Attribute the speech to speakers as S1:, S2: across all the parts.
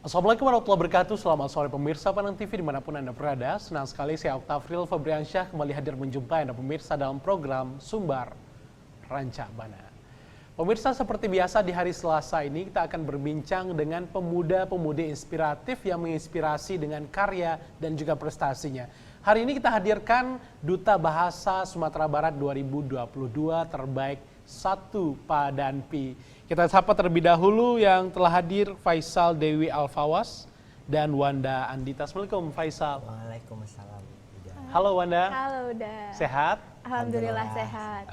S1: Assalamualaikum warahmatullahi wabarakatuh. Selamat sore pemirsa Panang TV dimanapun Anda berada. Senang sekali saya Oktafril Febriansyah kembali hadir menjumpai Anda pemirsa dalam program Sumbar Ranca Bana. Pemirsa, seperti biasa di hari Selasa ini kita akan berbincang dengan pemuda-pemudi inspiratif yang menginspirasi dengan karya dan juga prestasinya. Hari ini kita hadirkan Duta Bahasa Sumatera Barat 2022 terbaik 1 Padanpi. Kita sapa terlebih dahulu yang telah hadir Faisal Dewi Alfawas dan Wanda Andita. Assalamualaikum Faisal.
S2: Waalaikumsalam.
S1: Halo Wanda.
S3: Halo udah.
S1: Sehat?
S3: Alhamdulillah sehat.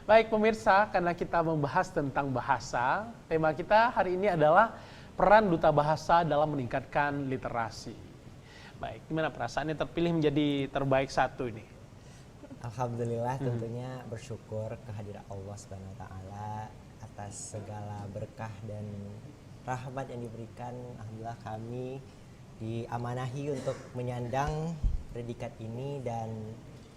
S1: Baik pemirsa, karena kita membahas tentang bahasa, tema kita hari ini adalah peran Duta Bahasa dalam meningkatkan literasi. Baik, gimana perasaannya terpilih menjadi terbaik 1 ini?
S2: Alhamdulillah tentunya bersyukur kehadiran Allah Subhanahu wa taala atas segala berkah dan rahmat yang diberikan. Alhamdulillah kami diamanahi untuk menyandang predikat ini, dan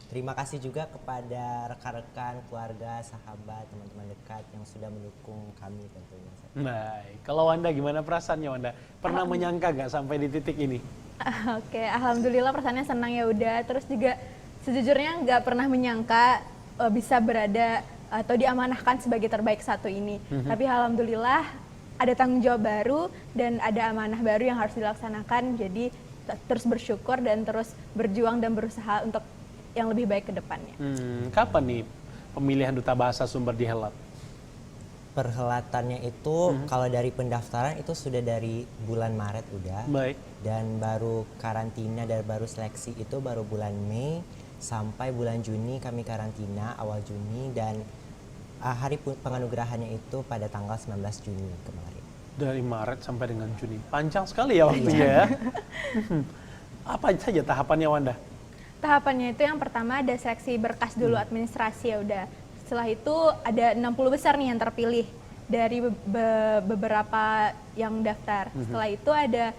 S2: terima kasih juga kepada rekan-rekan, keluarga, sahabat, teman-teman dekat yang sudah mendukung kami tentunya.
S1: Baik, kalau Wanda gimana perasaannya Wanda? Pernah menyangka nggak sampai di titik ini?
S3: Oke, alhamdulillah perasaannya senang ya udah. Terus juga sejujurnya nggak pernah menyangka bisa berada atau diamanahkan sebagai terbaik 1 ini. Tapi alhamdulillah ada tanggung jawab baru dan ada amanah baru yang harus dilaksanakan. Jadi terus bersyukur dan terus berjuang dan berusaha untuk yang lebih baik ke depannya.
S1: Kapan nih pemilihan Duta Bahasa Sumber dihelat?
S2: Perhelatannya itu kalau dari pendaftaran itu sudah dari bulan Maret udah.
S1: Baik.
S2: Dan baru karantina dan baru seleksi itu baru bulan Mei sampai bulan Juni kami karantina awal Juni, dan hari penganugerahannya itu pada tanggal 19 Juni kemarin.
S1: Dari Maret sampai dengan Juni. Panjang sekali ya waktunya ya. Apa saja tahapannya Wanda?
S3: Tahapannya itu yang pertama ada seleksi berkas dulu administrasi ya udah. Setelah itu ada 60 besar nih yang terpilih dari beberapa yang daftar. Setelah itu ada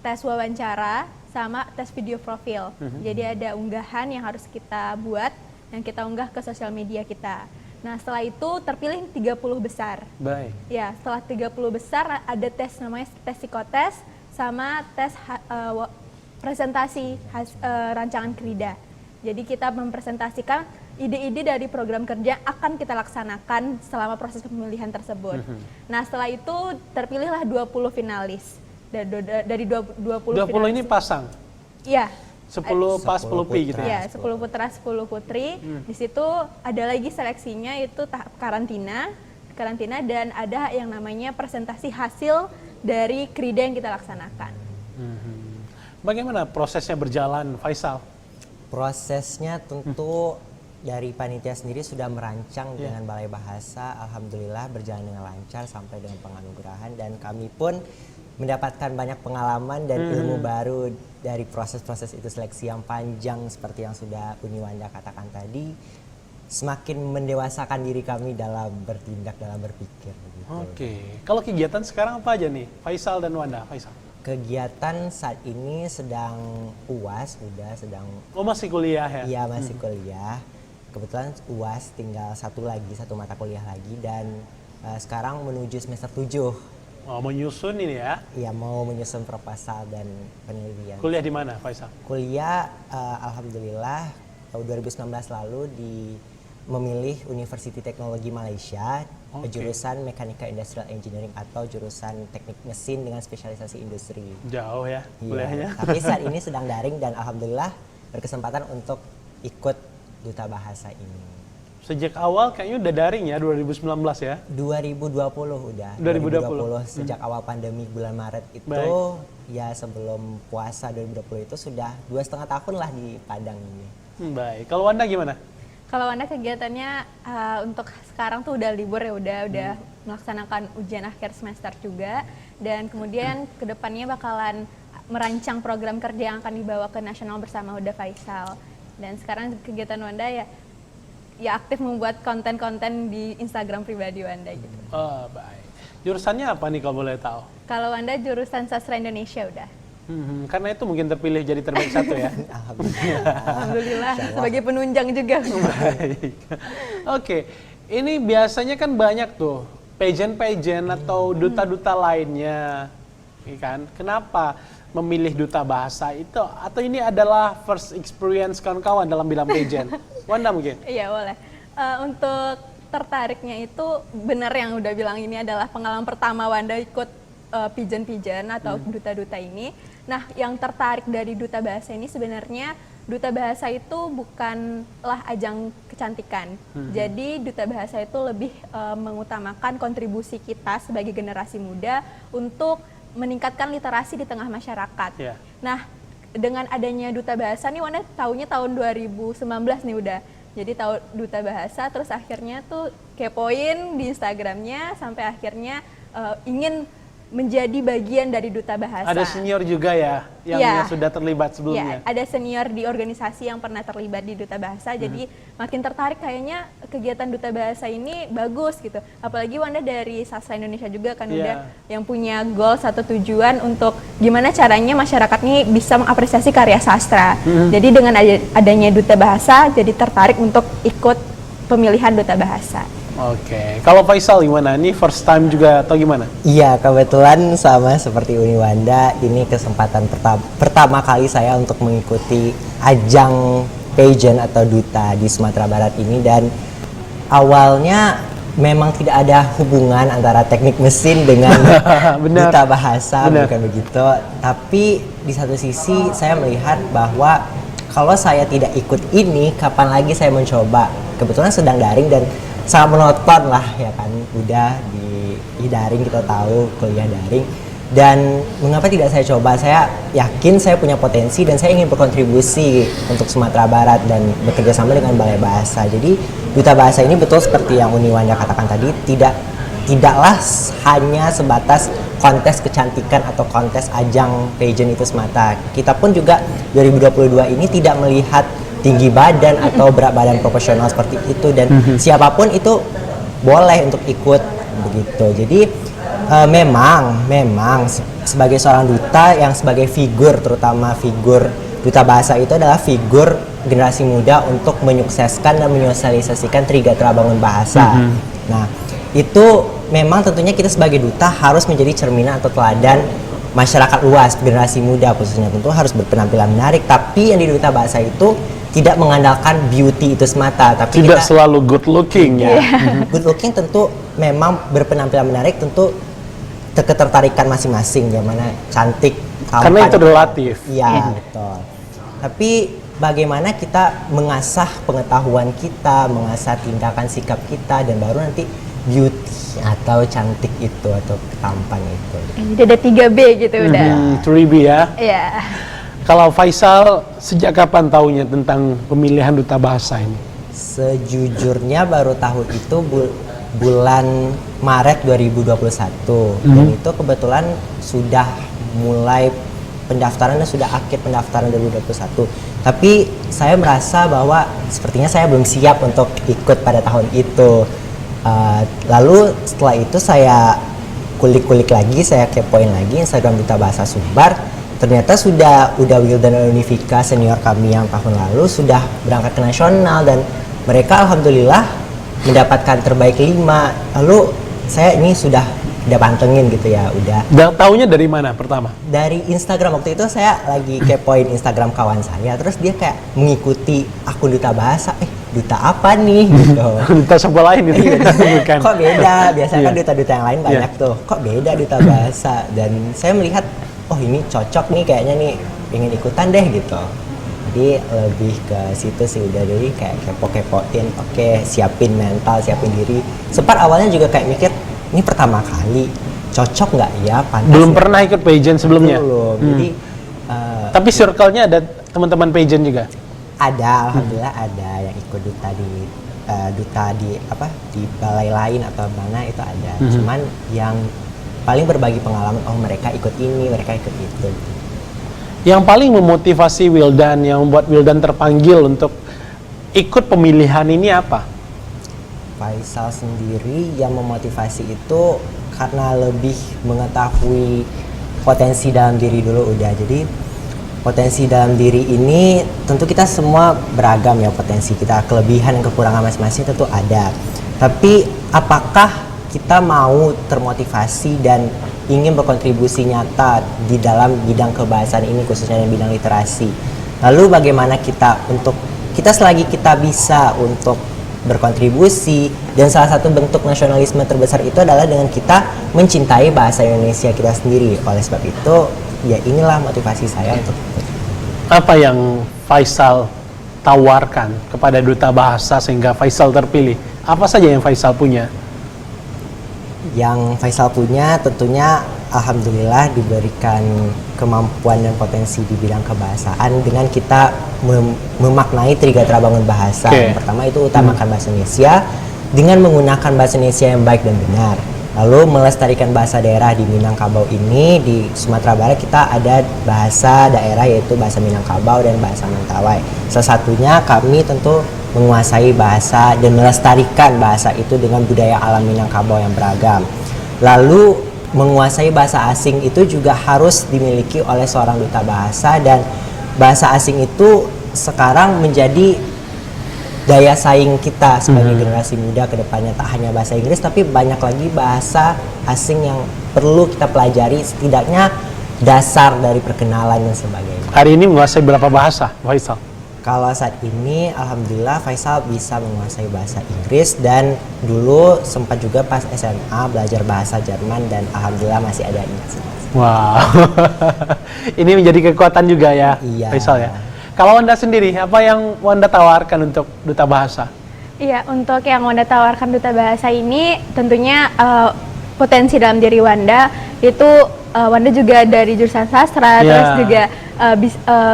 S3: tes wawancara sama tes video profil. Jadi ada unggahan yang harus kita buat, yang kita unggah ke sosial media kita. Nah setelah itu terpilih 30 besar.
S1: Baik.
S3: Ya setelah 30 besar ada tes namanya tes psikotes sama tes presentasi rancangan kerida. Jadi kita mempresentasikan ide-ide dari program kerja akan kita laksanakan selama proses pemilihan tersebut. Nah setelah itu terpilihlah 20 finalis. Dari 20 finalis.
S1: Ini pasang?
S3: Iya.
S1: 10 pas 10 pi gitu
S3: ya? 10 putra 10 putri. Di situ ada lagi seleksinya itu tahap karantina dan ada yang namanya presentasi hasil dari kerida yang kita laksanakan.
S1: Bagaimana prosesnya berjalan, Faisal?
S2: Prosesnya tentu dari panitia sendiri sudah merancang dengan Balai Bahasa. Alhamdulillah berjalan dengan lancar sampai dengan penganugerahan, dan kami pun mendapatkan banyak pengalaman dan ilmu baru dari proses-proses itu, seleksi yang panjang seperti yang sudah Uni Wanda katakan tadi. Semakin mendewasakan diri kami dalam bertindak, dalam berpikir. Gitu.
S1: Oke, kalau kegiatan sekarang apa aja nih, Faisal dan Wanda? Faisal.
S2: Kegiatan saat ini sedang UAS, sedang.
S1: Oh masih kuliah ya?
S2: Iya masih kuliah. Kebetulan UAS tinggal satu mata kuliah lagi, dan sekarang menuju semester 7.
S1: Oh, menyusun ini ya?
S2: Iya, mau menyusun proposal dan penelitian.
S1: Kuliah di mana, Faisal?
S2: Kuliah, alhamdulillah tahun 2019 lalu memilih University Teknologi Malaysia, jurusan Mekanika Industrial Engineering atau jurusan Teknik Mesin dengan spesialisasi industri.
S1: Jauh ya kuliahnya?
S2: Tapi saat ini sedang daring dan alhamdulillah berkesempatan untuk ikut Duta Bahasa ini.
S1: Sejak awal kayaknya udah daring ya, 2019 ya?
S2: 2020 udah.
S1: 2020.
S2: Sejak awal pandemi bulan Maret itu.
S1: Baik.
S2: Ya sebelum puasa 2020 itu sudah 2,5 tahun lah di Padang ini.
S1: Baik, kalau Wanda gimana?
S3: Kalau Wanda kegiatannya untuk sekarang tuh udah libur ya, udah melaksanakan ujian akhir semester juga, dan kemudian kedepannya bakalan merancang program kerja yang akan dibawa ke nasional bersama Huda Faisal. Dan sekarang kegiatan Wanda ya aktif membuat konten-konten di Instagram pribadi Wanda gitu.
S1: Oh, baik. Jurusannya apa nih kalau boleh tahu?
S3: Kalau Wanda jurusan sastra Indonesia udah.
S1: Karena itu mungkin terpilih jadi terbaik 1 ya?
S3: Alhamdulillah, sebagai penunjang juga.
S1: Baik. Oke, ini biasanya kan banyak tuh pageant-pageant atau duta-duta lainnya. kan? Kenapa memilih duta bahasa itu? Atau ini adalah first experience kawan-kawan dalam bidang pageant? Wanda mungkin?
S3: Iya boleh. Untuk tertariknya itu benar yang udah bilang ini adalah pengalaman pertama Wanda ikut pageant atau duta-duta ini. Nah, yang tertarik dari duta bahasa ini sebenarnya duta bahasa itu bukanlah ajang kecantikan. Jadi duta bahasa itu lebih mengutamakan kontribusi kita sebagai generasi muda untuk meningkatkan literasi di tengah masyarakat.
S1: Yeah.
S3: Nah, dengan adanya duta bahasa nih Wanda tahunya tahun 2019 nih udah. Jadi tahu duta bahasa terus akhirnya tuh kepoin di Instagramnya sampai akhirnya ingin menjadi bagian dari duta bahasa.
S1: Ada senior juga ya yang sudah terlibat sebelumnya.
S3: Ya, ada senior di organisasi yang pernah terlibat di duta bahasa. Jadi makin tertarik kayaknya kegiatan duta bahasa ini bagus gitu. Apalagi Wanda dari Sastra Indonesia juga kan udah yang punya goal satu tujuan untuk gimana caranya masyarakat ini bisa mengapresiasi karya sastra. Jadi dengan adanya duta bahasa jadi tertarik untuk ikut pemilihan duta bahasa.
S1: Oke, kalau Faisal gimana? Ini first time juga atau gimana?
S2: Iya, kebetulan sama seperti Uni Wanda, ini kesempatan pertama kali saya untuk mengikuti ajang pageant atau duta di Sumatera Barat ini, dan awalnya memang tidak ada hubungan antara teknik mesin dengan duta bahasa, bukan begitu. Tapi di satu sisi saya melihat bahwa kalau saya tidak ikut ini, kapan lagi saya mencoba? Kebetulan sedang daring dan sangat monoton lah ya kan, udah di daring, kita tahu kuliah daring, dan mengapa tidak saya coba? Saya yakin saya punya potensi dan saya ingin berkontribusi untuk Sumatera Barat dan bekerja sama dengan Balai Bahasa. Jadi duta bahasa ini betul seperti yang Uni Wanda katakan tadi, tidaklah hanya sebatas kontes kecantikan atau kontes ajang pageant itu semata. Kita pun juga 2022 ini tidak melihat tinggi badan atau berat badan proporsional seperti itu, dan siapapun itu boleh untuk ikut begitu. Jadi memang sebagai seorang duta yang sebagai figur, terutama figur duta bahasa itu adalah figur generasi muda untuk menyukseskan dan menyosialisasikan Trigatra Bangun Bahasa. Nah, itu memang tentunya kita sebagai duta harus menjadi cerminan atau teladan masyarakat luas, generasi muda khususnya. Tentu harus berpenampilan menarik, tapi yang di duta bahasa itu tidak mengandalkan beauty itu semata, tapi
S1: tidak selalu good looking ya.
S2: Good looking tentu memang berpenampilan menarik, tentu ketertarikan masing-masing, yang mana cantik, tampan.
S1: Karena itu relatif.
S2: Iya, betul. Tapi bagaimana kita mengasah pengetahuan kita, mengasah tindakan sikap kita, dan baru nanti beauty atau cantik itu atau ketampan itu.
S3: Jadi ada 3B gitu udah.
S1: 3B ya.
S3: Iya.
S1: Kalau Faisal, sejak kapan tahunya tentang pemilihan duta bahasa ini?
S2: Sejujurnya baru tahu itu bulan Maret 2021. Dan itu kebetulan sudah mulai pendaftaran dan sudah akhir pendaftaran 2021. Tapi saya merasa bahwa sepertinya saya belum siap untuk ikut pada tahun itu. Lalu setelah itu saya kulik-kulik lagi, saya kepoin lagi Instagram Duta Bahasa Sumbar. Ternyata udah Wildan dan Univika senior kami yang tahun lalu sudah berangkat ke nasional, dan mereka alhamdulillah mendapatkan terbaik 5. Lalu saya ini sudah pantengin gitu ya, udah.
S1: Dan taunya dari mana pertama?
S2: Dari Instagram. Waktu itu saya lagi kepoin Instagram kawan saya, terus dia kayak mengikuti akun Duta Bahasa. Duta apa nih gitu.
S1: Duta siapa lain itu bukan.
S2: Kok beda? Biasanya kan duta-duta yang lain banyak tuh. Kok beda Duta Bahasa? Dan saya melihat, oh ini cocok nih kayaknya nih, pengen ikutan deh gitu. Jadi lebih ke situ sih, udah dari kayak kepo-kepoin, oke, siapin mental, siapin diri. Sempat awalnya juga kayak mikir, ini pertama kali, cocok nggak ya, pantas.
S1: Belum
S2: ya?
S1: pernah ikut pageant sebelumnya?
S2: Belum. Jadi
S1: tapi circle-nya ada teman-teman pageant juga?
S2: ada, alhamdulillah ada yang ikut duta di balai lain atau mana itu ada. Cuman yang paling berbagi pengalaman, oh mereka ikut ini, mereka ikut itu.
S1: Yang paling memotivasi Wildan, yang membuat Wildan terpanggil untuk ikut pemilihan ini apa?
S2: Faisal sendiri yang memotivasi itu karena lebih mengetahui potensi dalam diri dulu udah. Jadi potensi dalam diri ini tentu kita semua beragam ya, potensi kita, kelebihan dan kekurangan masing-masing tentu ada. Tapi apakah kita mau termotivasi dan ingin berkontribusi nyata di dalam bidang kebahasaan ini, khususnya dalam bidang literasi. Lalu bagaimana kita selagi kita bisa untuk berkontribusi, dan salah satu bentuk nasionalisme terbesar itu adalah dengan kita mencintai bahasa Indonesia kita sendiri. Oleh sebab itu, ya inilah motivasi saya untuk
S1: Apa yang Faisal tawarkan kepada Duta Bahasa sehingga Faisal terpilih? Apa saja yang Faisal punya?
S2: Yang Faisal punya tentunya alhamdulillah diberikan kemampuan dan potensi di bidang kebahasaan dengan kita memaknai Trigatara Bangun Bahasa. Yang pertama itu utamakan bahasa Indonesia dengan menggunakan bahasa Indonesia yang baik dan benar. Lalu melestarikan bahasa daerah di Minangkabau ini. Di Sumatera Barat kita ada bahasa daerah yaitu bahasa Minangkabau dan bahasa Mentawai. Salah satunya kami tentu menguasai bahasa dan melestarikan bahasa itu dengan budaya alam Minangkabau yang beragam. Lalu menguasai bahasa asing itu juga harus dimiliki oleh seorang duta bahasa, dan bahasa asing itu sekarang menjadi daya saing kita sebagai generasi muda ke depannya. Tak hanya bahasa Inggris, tapi banyak lagi bahasa asing yang perlu kita pelajari, setidaknya dasar dari perkenalan dan sebagainya.
S1: Hari ini menguasai berapa bahasa, Faisal?
S2: Kalau saat ini, alhamdulillah Faisal bisa menguasai bahasa Inggris, dan dulu sempat juga pas SMA belajar bahasa Jerman, dan alhamdulillah masih ada ijazah.
S1: Wow, ini menjadi kekuatan juga ya,
S2: Iya.
S1: Faisal ya. Kalau Wanda sendiri, apa yang Wanda tawarkan untuk Duta Bahasa?
S3: Iya, untuk yang Wanda tawarkan Duta Bahasa ini tentunya potensi dalam diri Wanda itu Wanda juga dari jurusan sastra, terus juga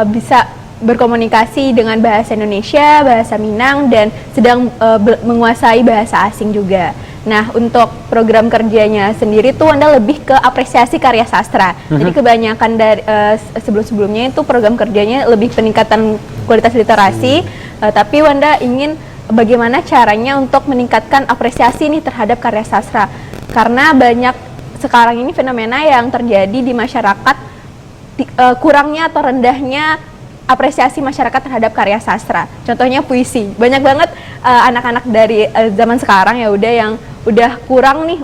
S3: bisa berkomunikasi dengan bahasa Indonesia, bahasa Minang, dan sedang menguasai bahasa asing juga. Nah, untuk program kerjanya sendiri tuh Wanda lebih ke apresiasi karya sastra. Jadi kebanyakan dari sebelum-sebelumnya itu program kerjanya lebih peningkatan kualitas literasi, tapi Wanda ingin bagaimana caranya untuk meningkatkan apresiasi nih terhadap karya sastra. Karena banyak sekarang ini fenomena yang terjadi di masyarakat, kurangnya atau rendahnya apresiasi masyarakat terhadap karya sastra. Contohnya puisi. Banyak banget anak-anak dari zaman sekarang ya udah kurang nih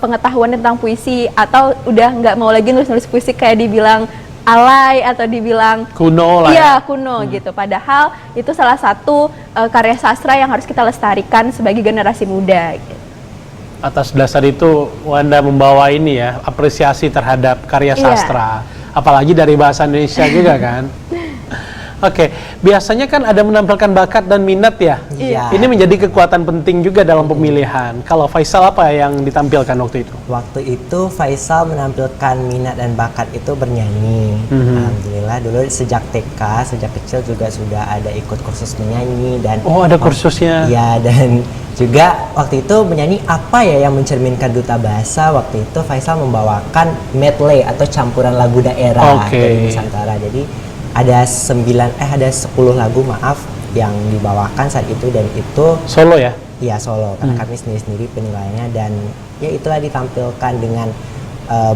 S3: pengetahuan tentang puisi, atau udah nggak mau lagi nulis puisi, kayak dibilang alay atau dibilang
S1: kuno lah.
S3: Iya, kuno gitu. Padahal itu salah satu karya sastra yang harus kita lestarikan sebagai generasi muda. Gitu.
S1: Atas dasar itu Wanda membawa ini ya, apresiasi terhadap karya sastra. Apalagi dari bahasa Indonesia juga kan. Oke, biasanya kan ada menampilkan bakat dan minat ya.
S2: Iya.
S1: Ini menjadi kekuatan penting juga dalam pemilihan. Kalau Faisal apa yang ditampilkan waktu itu?
S2: Waktu itu Faisal menampilkan minat dan bakat itu bernyanyi. Alhamdulillah dulu sejak TK, sejak kecil juga sudah ada ikut kursus menyanyi, dan
S1: ada kursusnya.
S2: Ya, dan juga waktu itu menyanyi apa ya yang mencerminkan Duta Bahasa. Waktu itu Faisal membawakan medley atau campuran lagu daerah dari Nusantara. Jadi ada 10 lagu yang dibawakan saat itu, dan itu
S1: solo ya?
S2: Iya, solo, karena kami sendiri penilaiannya, dan ya itulah ditampilkan dengan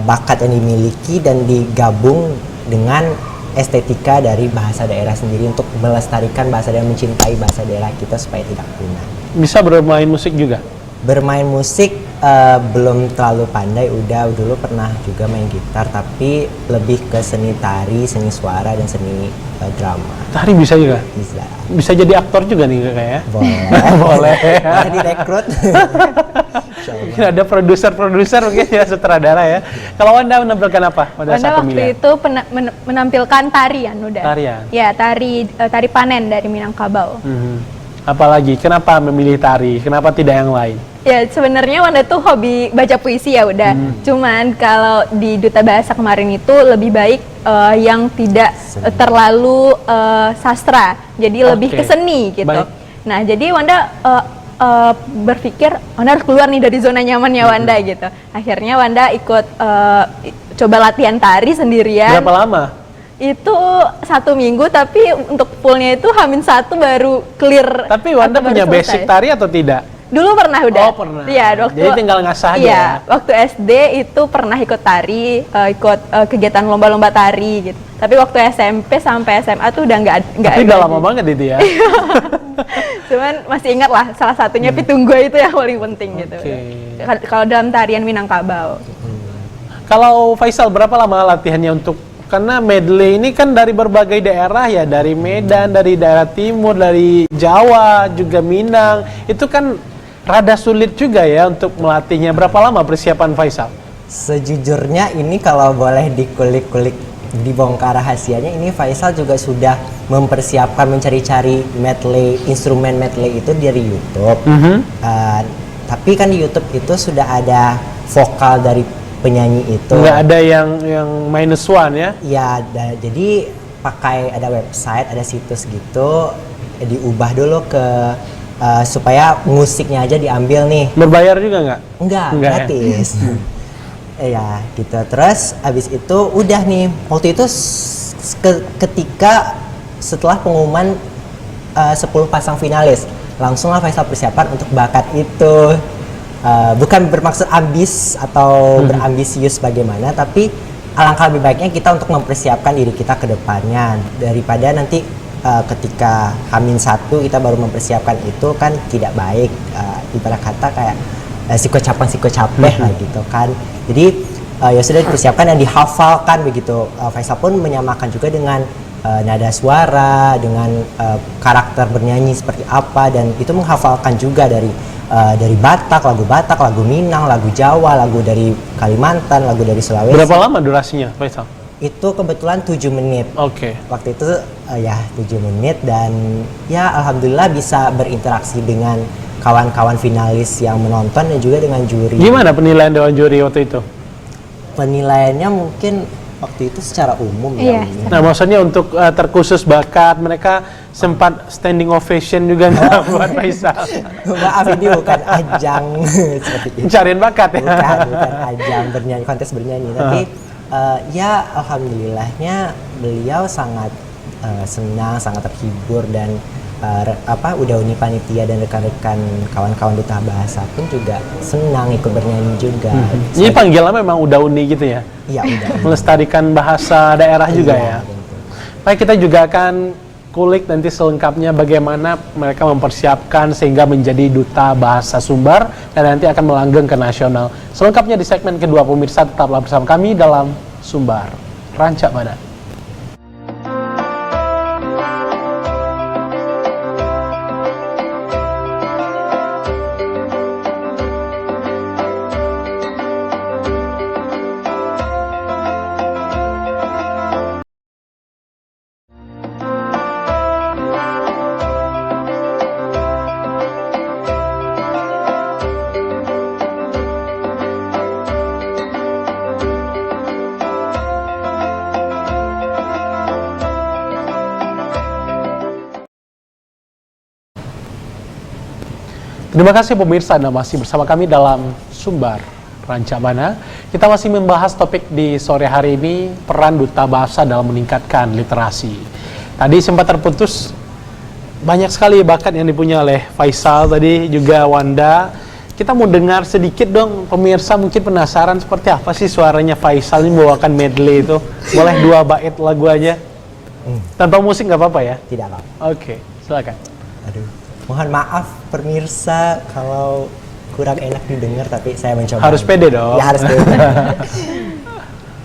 S2: bakat yang dimiliki dan digabung dengan estetika dari bahasa daerah sendiri untuk melestarikan bahasa daerah, mencintai bahasa daerah kita supaya tidak punah.
S1: Bisa bermain musik juga?
S2: Bermain musik belum terlalu pandai, dulu pernah juga main gitar, tapi lebih ke seni tari, seni suara, dan seni drama.
S1: Tari bisa juga?
S2: Bisa.
S1: Bisa jadi aktor juga nih kayaknya?
S2: Boleh.
S1: Boleh.
S2: Boleh direkrut.
S1: Mungkin ada produser mungkin ya, sutradara ya. Kalau Wanda menampilkan apa pada saat pemilihan?
S3: Waktu itu menampilkan tarian udah.
S1: Tarian?
S3: Ya, tari panen dari Minangkabau.
S1: Apalagi, kenapa memilih tari? Kenapa tidak yang lain?
S3: Ya, sebenarnya Wanda tuh hobi baca puisi ya udah. Cuman kalau di Duta Bahasa kemarin itu lebih baik yang tidak terlalu sastra. Jadi lebih ke seni gitu. Baik. Nah, jadi Wanda berpikir Wanda harus keluar nih dari zona nyamannya Wanda gitu. Akhirnya Wanda ikut coba latihan tari sendirian.
S1: Berapa lama?
S3: Itu 1 minggu, tapi untuk fullnya itu H-1 baru clear.
S1: Tapi Wanda punya basic tari atau tidak?
S3: Dulu pernah udah.
S1: Oh, pernah.
S3: Iya,
S1: jadi tinggal ngasah aja.
S3: Iya, waktu SD itu pernah ikut tari, ikut kegiatan lomba-lomba tari gitu. Tapi waktu SMP sampai SMA tuh udah nggak.
S1: Tapi udah lama banget itu ya.
S3: Cuman masih ingat lah, salah satunya Pitunggo itu yang paling penting gitu. kalau dalam tarian Minangkabau.
S1: Kalau Faisal berapa lama latihannya untuk, karena medley ini kan dari berbagai daerah ya, dari Medan, dari daerah timur, dari Jawa, juga Minang. Itu kan rada sulit juga ya untuk melatihnya. Berapa lama persiapan Faisal?
S2: Sejujurnya ini kalau boleh dikulik-kulik, dibongkar rahasianya, ini Faisal juga sudah mempersiapkan mencari-cari medley, instrumen medley itu dari YouTube. Tapi kan di YouTube itu sudah ada vokal dari penyanyi itu.
S1: Nggak ada yang minus one ya?
S2: Ya, jadi pakai ada website, ada situs gitu, diubah dulu ke supaya musiknya aja diambil nih.
S1: Berbayar juga nggak?
S2: Enggak, gratis.
S1: Ya?
S2: Ya gitu. Terus abis itu udah nih, waktu itu ketika setelah pengumuman 10 pasang finalis, langsunglah Faisal persiapan untuk bakat itu. Bukan bermaksud ambis atau berambisius bagaimana, tapi alangkah lebih baiknya kita untuk mempersiapkan diri kita ke depannya, daripada nanti ketika H-1 kita baru mempersiapkan itu kan tidak baik. Ibarat kata kayak siko-capek lah gitu kan. Jadi ya sudah dipersiapkan dan dihafalkan begitu. Faisal pun menyamakan juga dengan nada suara, dengan karakter bernyanyi seperti apa, dan itu menghafalkan juga dari Batak, lagu Minang, lagu Jawa, lagu dari Kalimantan, lagu dari Sulawesi.
S1: Berapa lama durasinya Faisal?
S2: Itu kebetulan 7 menit.
S1: Oke.
S2: Waktu itu ya 7 menit, dan ya alhamdulillah bisa berinteraksi dengan kawan-kawan finalis yang menonton dan juga dengan juri.
S1: Gimana penilaian dewan juri waktu itu?
S2: Penilaiannya mungkin waktu itu secara umum ya.
S1: Nah, maksudnya untuk terkhusus bakat, mereka sempat standing ovation juga nggak buat Faisal?
S2: Maaf, ini bukan ajang seperti itu.
S1: Cariin bakat ya?
S2: Bukan ajang bernyanyi, kontes bernyanyi. Tapi ya alhamdulillahnya beliau sangat senang, sangat terhibur, dan udah uni panitia dan rekan-rekan kawan-kawan duta bahasa pun juga senang ikut bernyanyi juga.
S1: Ini panggilannya memang udah uni gitu ya?
S2: Iya, udah.
S1: Melestarikan bahasa daerah juga ya?
S2: Betul.
S1: Baik, kita juga akan kulik nanti selengkapnya bagaimana mereka mempersiapkan sehingga menjadi duta bahasa Sumbar dan nanti akan melanggeng ke nasional. Selengkapnya di segmen kedua, pemirsa tetaplah bersama kami dalam Sumbar Rancak Bana. Terima kasih pemirsa, Anda masih bersama kami dalam Sumbar Rancak Bana. Kita masih membahas topik di sore hari ini, peran duta bahasa dalam meningkatkan literasi. Tadi sempat terputus, banyak sekali bakat yang dipunya oleh Faisal, tadi juga Wanda. Kita mau dengar sedikit dong, pemirsa mungkin penasaran seperti apa sih suaranya Faisal ini membawakan medley itu. Boleh 2 bait lagu aja? Tanpa musik nggak apa-apa ya?
S2: Tidak apa.
S1: Oke, silakan.
S2: Aduh, mohon maaf pemirsa kalau kurang enak didengar, tapi saya mencoba.
S1: Harus pede dong.
S2: Ya, harus pede.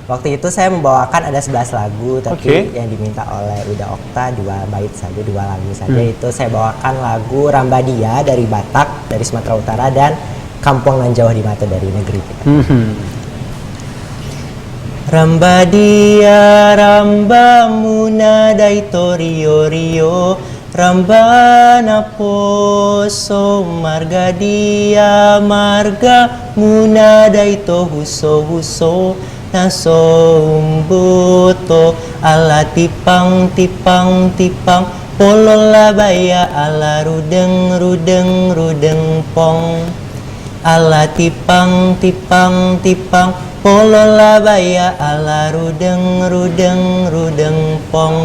S2: Waktu itu saya membawakan ada 11 lagu, tapi yang diminta oleh Uda Okta 2 bait saja, 2 lagu saja. Itu saya bawakan lagu Rambadia dari Batak, dari Sumatera Utara, dan Kampung Nan Jauh di Mata dari negeri kita. Rambadia, ramba muna daito rio rio, ramba naposo marga dia marga muna daito huso huso nasombuto ala tipang tipang tipang polola baya ala rudeng rudeng rudeng pong ala tipang tipang tipang polola baya ala rudeng rudeng rudeng pong.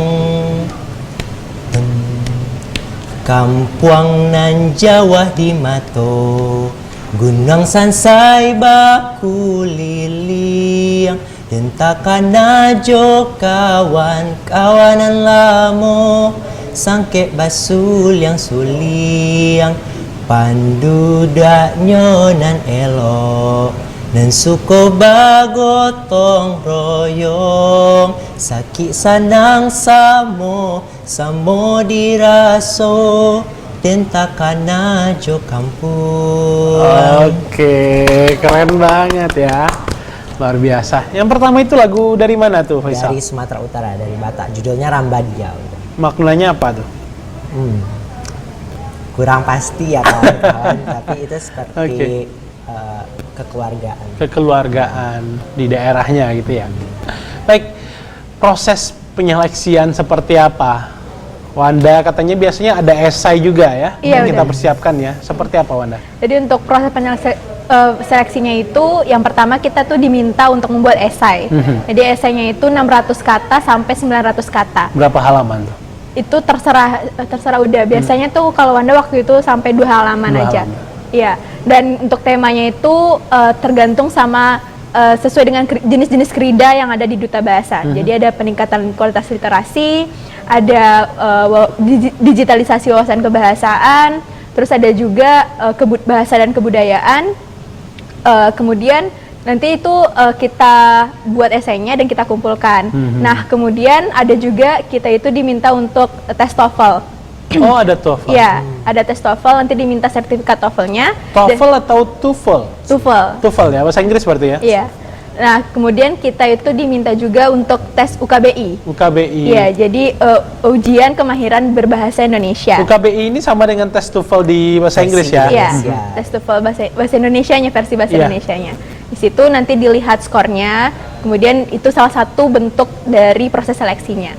S2: Kampung nan Jawa di Mato, Gunung Sansai baku liliang, dentakan najo kawan kawanan lamo, sangke basul yang suliang, pandudak nyonan elo nan suko bagotong royong sakit sanang samo diraso tentakan najo kampung.
S1: Oke, keren banget ya. Luar biasa. Yang pertama itu lagu dari mana tuh, Faisal?
S2: Dari Sumatera Utara, dari Batak. Judulnya Rambadia.
S1: Maknanya apa tuh?
S2: Kurang pasti ya kawan-kawan, tapi itu seperti kekeluargaan.
S1: Kekeluargaan di daerahnya gitu ya. Baik, proses penyeleksian seperti apa? Wanda katanya biasanya ada esai juga ya,
S3: Iya,
S1: yang kita
S3: udah.
S1: persiapkan ya. Seperti apa, Wanda?
S3: Jadi untuk proses seleksinya itu yang pertama kita tuh diminta untuk membuat esai. Jadi esainya itu 600 kata sampai 900 kata.
S1: Berapa halaman tuh?
S3: Itu terserah udah. Biasanya tuh kalau Wanda waktu itu sampai 2 halaman
S1: 2
S3: aja.
S1: halaman.
S3: Iya. Dan untuk temanya itu tergantung sama sesuai dengan jenis-jenis krida yang ada di Duta Bahasa. Jadi ada peningkatan kualitas literasi, ada digitalisasi wawasan kebahasaan, terus ada juga bahasa dan kebudayaan. Kemudian nanti itu kita buat esainya dan kita kumpulkan. Nah, kemudian ada juga kita itu diminta untuk tes TOEFL.
S1: Oh, ada TOEFL.
S3: Iya, ada tes TOEFL, nanti diminta sertifikat TOEFL-nya.
S1: TOEFL atau TOEFL?
S3: TOEFL.
S1: TOEFL ya, bahasa Inggris berarti ya?
S3: Iya. Nah, kemudian kita itu diminta juga untuk tes UKBI.
S1: UKBI.
S3: Iya, jadi ujian kemahiran berbahasa Indonesia.
S1: UKBI ini sama dengan tes TOEFL di bahasa Inggris ya?
S3: Iya,
S2: Indonesia.
S3: tes TOEFL bahasa Indonesianya, versi bahasa
S1: Iya.
S3: Indonesianya. Di situ nanti dilihat skornya, kemudian itu salah satu bentuk dari proses seleksinya.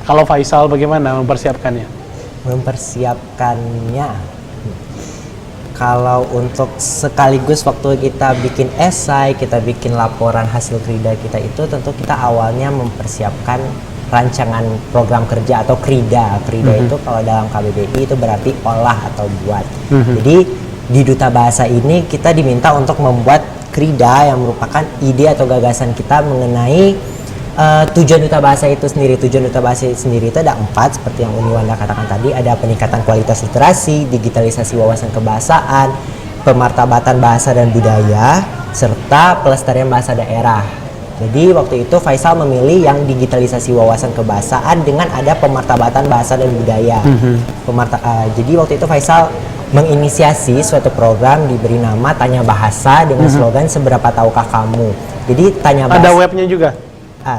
S1: Kalau Faisal bagaimana mempersiapkannya?
S2: Mempersiapkannya, kalau untuk sekaligus waktu kita bikin esai, kita bikin laporan hasil krida kita itu tentu kita awalnya mempersiapkan rancangan program kerja atau krida. Krida itu kalau dalam KBBI itu berarti olah atau buat. Jadi di Duta Bahasa ini kita diminta untuk membuat krida yang merupakan ide atau gagasan kita mengenai tujuan Duta Bahasa itu sendiri. Tujuan Duta Bahasa itu sendiri itu ada 4 seperti yang Uni Wanda katakan tadi. Ada peningkatan kualitas literasi, digitalisasi wawasan kebahasaan, pemartabatan bahasa dan budaya, serta pelestarian bahasa daerah. Jadi waktu itu Faisal memilih yang digitalisasi wawasan kebahasaan dengan ada pemartabatan bahasa dan budaya. Jadi waktu itu Faisal menginisiasi suatu program diberi nama Tanya Bahasa dengan slogan seberapa tahukah kamu. Jadi Tanya Bahasa.
S1: Ada webnya juga?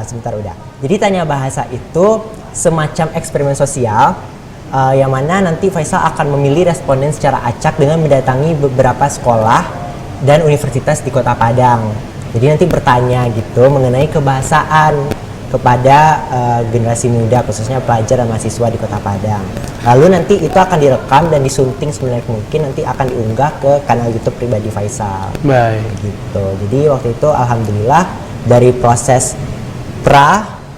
S2: Sebentar udah. Jadi Tanya Bahasa itu semacam eksperimen sosial yang mana nanti Faisal akan memilih responden secara acak dengan mendatangi beberapa sekolah dan universitas di Kota Padang. Jadi nanti bertanya gitu mengenai kebahasaan kepada generasi muda, khususnya pelajar dan mahasiswa di Kota Padang. Lalu nanti itu akan direkam dan disunting sebenarnya mungkin nanti akan diunggah ke kanal YouTube pribadi Faisal.
S1: Baik.
S2: Gitu. Jadi waktu itu alhamdulillah dari proses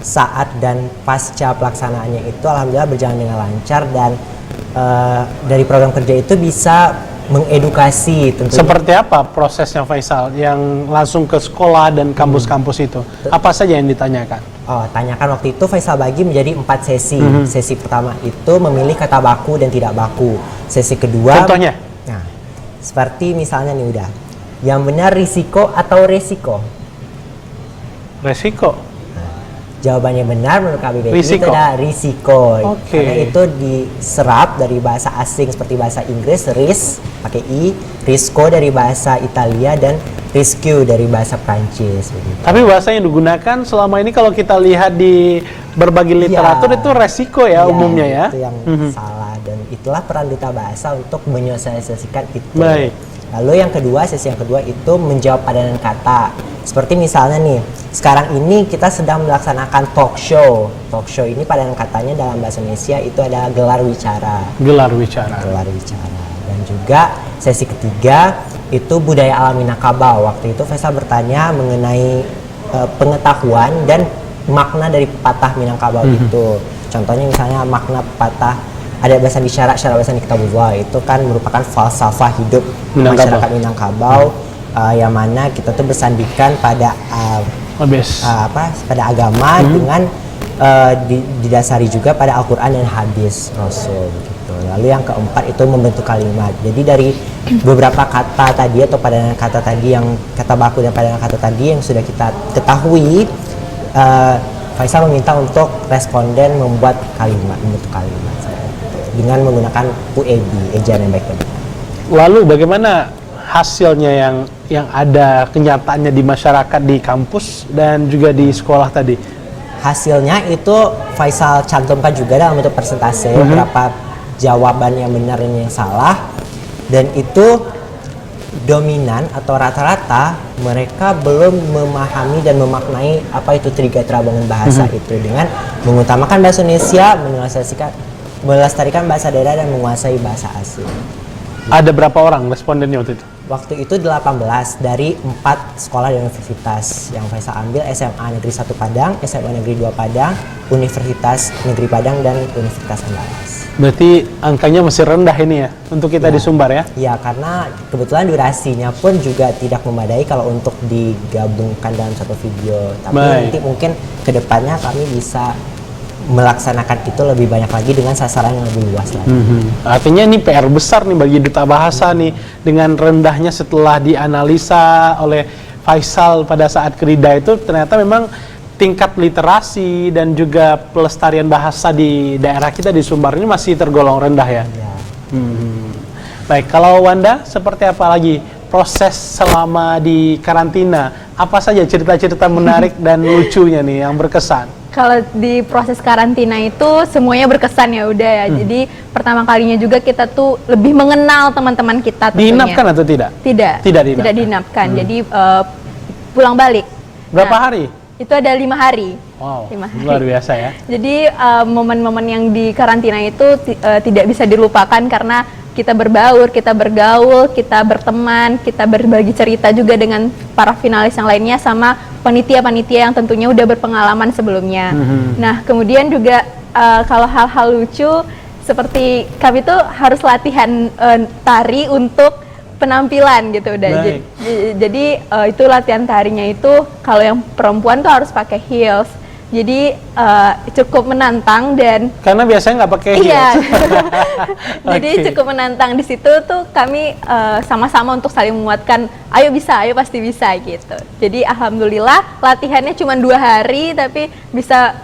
S2: saat dan pasca pelaksanaannya itu alhamdulillah berjalan dengan lancar dan dari program kerja itu bisa mengedukasi tentunya.
S1: Seperti apa prosesnya Faisal yang langsung ke sekolah dan kampus-kampus itu? Apa saja yang ditanyakan?
S2: Tanyakan waktu itu Faisal bagi menjadi 4 sesi. Sesi pertama itu memilih kata baku dan tidak baku. Sesi kedua.
S1: Contohnya?
S2: Nah, seperti misalnya nih udah. Yang benar risiko atau resiko?
S1: Resiko.
S2: Jawabannya benar menurut KBBI
S1: Risiko.
S2: itu adalah risiko.
S1: Oke.
S2: Karena itu diserap dari bahasa asing seperti bahasa Inggris, risk pakai i, risco dari bahasa Italia dan rescue dari bahasa Prancis. Begitu.
S1: Tapi bahasa yang digunakan selama ini kalau kita lihat di berbagai literatur itu resiko ya umumnya ya.
S2: Itu yang salah dan itulah peran Duta Bahasa untuk menyosialisasikan itu.
S1: Baik.
S2: Lalu yang kedua, sesi yang kedua itu menjawab padanan kata. Seperti misalnya nih, sekarang ini kita sedang melaksanakan talk show. Talk show ini padanan katanya dalam bahasa Indonesia itu adalah gelar wicara.
S1: Gelar wicara.
S2: Gelar wicara. Dan juga sesi ketiga itu budaya alam Minangkabau. Waktu itu Faisal bertanya mengenai pengetahuan dan makna dari pepatah Minangkabau itu. Contohnya misalnya makna pepatah ada bahasan isyarat, syarat bahasan di Kitabullah itu kan merupakan falsafah hidup masyarakat Minangkabau yang mana kita tuh bersandingkan pada pada agama dengan didasari juga pada Al-Quran dan hadis Rasul gitu. gitu. Lalu yang keempat itu membentuk kalimat. Jadi dari beberapa kata tadi atau padanan kata tadi, yang kata baku dan padanan kata tadi yang sudah kita ketahui, Faisal meminta untuk responden membuat kalimat, membentuk kalimat dengan menggunakan UEB, ejaan yang baik dan benar.
S1: Lalu bagaimana hasilnya yang ada kenyataannya di masyarakat, di kampus dan juga di sekolah tadi?
S2: Hasilnya itu Faisal cantumkan juga dalam bentuk persentase, berapa jawaban yang benar dan yang salah, dan itu dominan atau rata-rata mereka belum memahami dan memaknai apa itu trigatra bangun bahasa itu, dengan mengutamakan bahasa Indonesia, melestarikan bahasa daerah dan menguasai bahasa asing.
S1: Ada berapa orang respondennya waktu itu?
S2: Waktu itu 18 dari 4 sekolah dan universitas yang Faisal ambil: SMA Negeri 1 Padang, SMA Negeri 2 Padang, Universitas Negeri Padang, dan Universitas Andalas.
S1: Berarti angkanya masih rendah ini ya untuk kita di Sumbar ya?
S2: Ya, karena kebetulan durasinya pun juga tidak memadai kalau untuk digabungkan dalam satu video. Tapi nanti mungkin kedepannya kami bisa melaksanakan itu lebih banyak lagi dengan sasaran yang lebih luas lagi.
S1: Artinya ini PR besar nih bagi Duta Bahasa nih, dengan rendahnya setelah dianalisa oleh Faisal pada saat kerida itu, ternyata memang tingkat literasi dan juga pelestarian bahasa di daerah kita di Sumbar ini masih tergolong rendah ya. Baik, kalau Wanda, seperti apa lagi proses selama di karantina? Apa saja cerita-cerita menarik dan lucunya nih yang berkesan?
S3: Kalau di proses karantina itu semuanya berkesan ya udah ya. Jadi pertama kalinya juga kita tuh lebih mengenal teman-teman kita tentunya.
S1: Diinapkan atau tidak?
S3: Tidak. Tidak diinapkan. Jadi pulang balik.
S1: Berapa hari?
S3: Itu ada 5 hari.
S1: Wow,
S3: 5 hari.
S1: luar biasa ya.
S3: Jadi momen-momen yang di karantina itu tidak bisa dilupakan karena kita berbaur, kita bergaul, kita berteman, kita berbagi cerita juga dengan para finalis yang lainnya sama panitia-panitia yang tentunya udah berpengalaman sebelumnya. Nah, kemudian juga kalau hal-hal lucu seperti kami tuh harus latihan tari untuk penampilan gitu udah. Jadi itu latihan tarinya itu kalau yang perempuan tuh harus pakai heels. Jadi cukup menantang dan
S1: karena biasanya nggak pakai heels.
S3: Iya. Jadi cukup menantang di situ tuh kami sama-sama untuk saling menguatkan. Ayo bisa, ayo pasti bisa gitu. Jadi alhamdulillah latihannya cuma 2 hari tapi bisa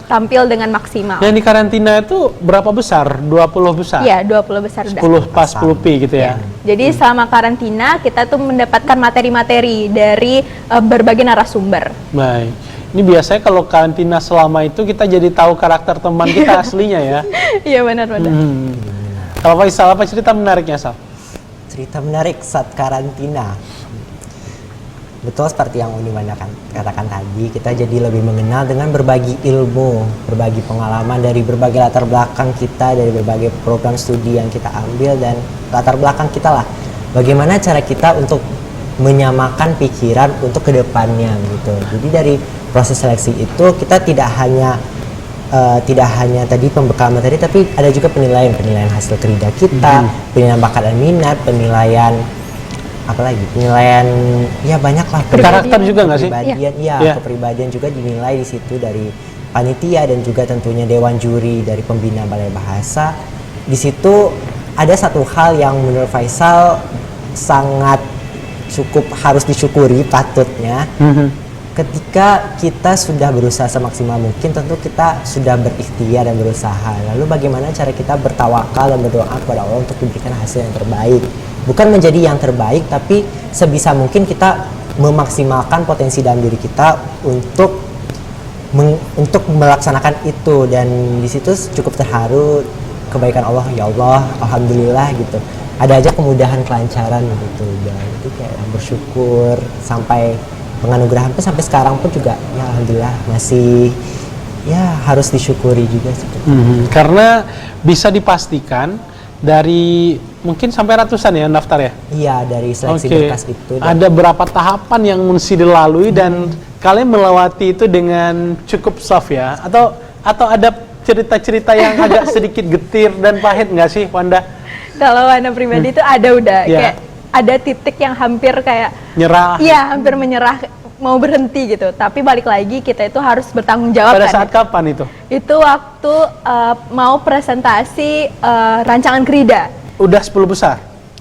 S3: tampil dengan maksimal.
S1: Yang di karantina itu berapa besar? 20 besar?
S3: Iya, 20 besar
S1: 10 pas 10 pi gitu ya.
S3: Jadi selama karantina kita tuh mendapatkan materi-materi dari berbagai narasumber.
S1: Baik. Ini biasanya kalau karantina selama itu kita jadi tahu karakter teman kita aslinya ya.
S3: Iya benar-benar.
S1: Kalau Faisal, apa cerita menariknya, Sal?
S2: Cerita menarik saat karantina. Betul seperti yang Uni katakan tadi, kita jadi lebih mengenal dengan berbagi ilmu, berbagi pengalaman dari berbagai latar belakang kita, dari berbagai program studi yang kita ambil dan latar belakang kita lah. Bagaimana cara kita untuk menyamakan pikiran untuk kedepannya gitu. Jadi dari proses seleksi itu kita tidak hanya tadi pembekalan materi, tapi ada juga penilaian hasil kerja kita, penilaian bakat dan minat, penilaian apalagi penilaian ya banyak lah,
S1: karakter juga nggak sih?
S2: Iya, kepribadian juga dinilai di situ dari panitia dan juga tentunya dewan juri dari pembina Balai Bahasa. Di situ ada satu hal yang menurut Faisal sangat cukup harus disyukuri patutnya. Ketika kita sudah berusaha semaksimal mungkin, tentu kita sudah berikhtiar dan berusaha. Lalu bagaimana cara kita bertawakal dan berdoa kepada Allah untuk diberikan hasil yang terbaik. Bukan menjadi yang terbaik, tapi sebisa mungkin kita memaksimalkan potensi dalam diri kita untuk melaksanakan itu. Dan di situ cukup terharu kebaikan Allah, ya Allah, alhamdulillah gitu. Ada aja kemudahan, kelancaran gitu. Dan itu kayak bersyukur sampai penganugerahan pun sampai sekarang pun juga ya alhamdulillah masih ya harus disyukuri juga
S1: karena bisa dipastikan dari mungkin sampai ratusan ya daftar ya?
S2: Iya, dari seleksi berkas itu.
S1: Ada berapa tahapan yang mesti dilalui dan kalian melewati itu dengan cukup soft ya? Atau ada cerita-cerita yang agak sedikit getir dan pahit nggak sih, Wanda?
S3: Kalau Wanda pribadi itu ada udah kayak ada titik yang hampir kayak
S1: nyerah.
S3: Iya, hampir menyerah. mau berhenti gitu. Tapi balik lagi kita itu harus bertanggung jawab.
S1: Pada
S3: kan?
S1: saat kapan itu?
S3: Itu waktu mau presentasi rancangan Krida.
S1: Udah 10 besar?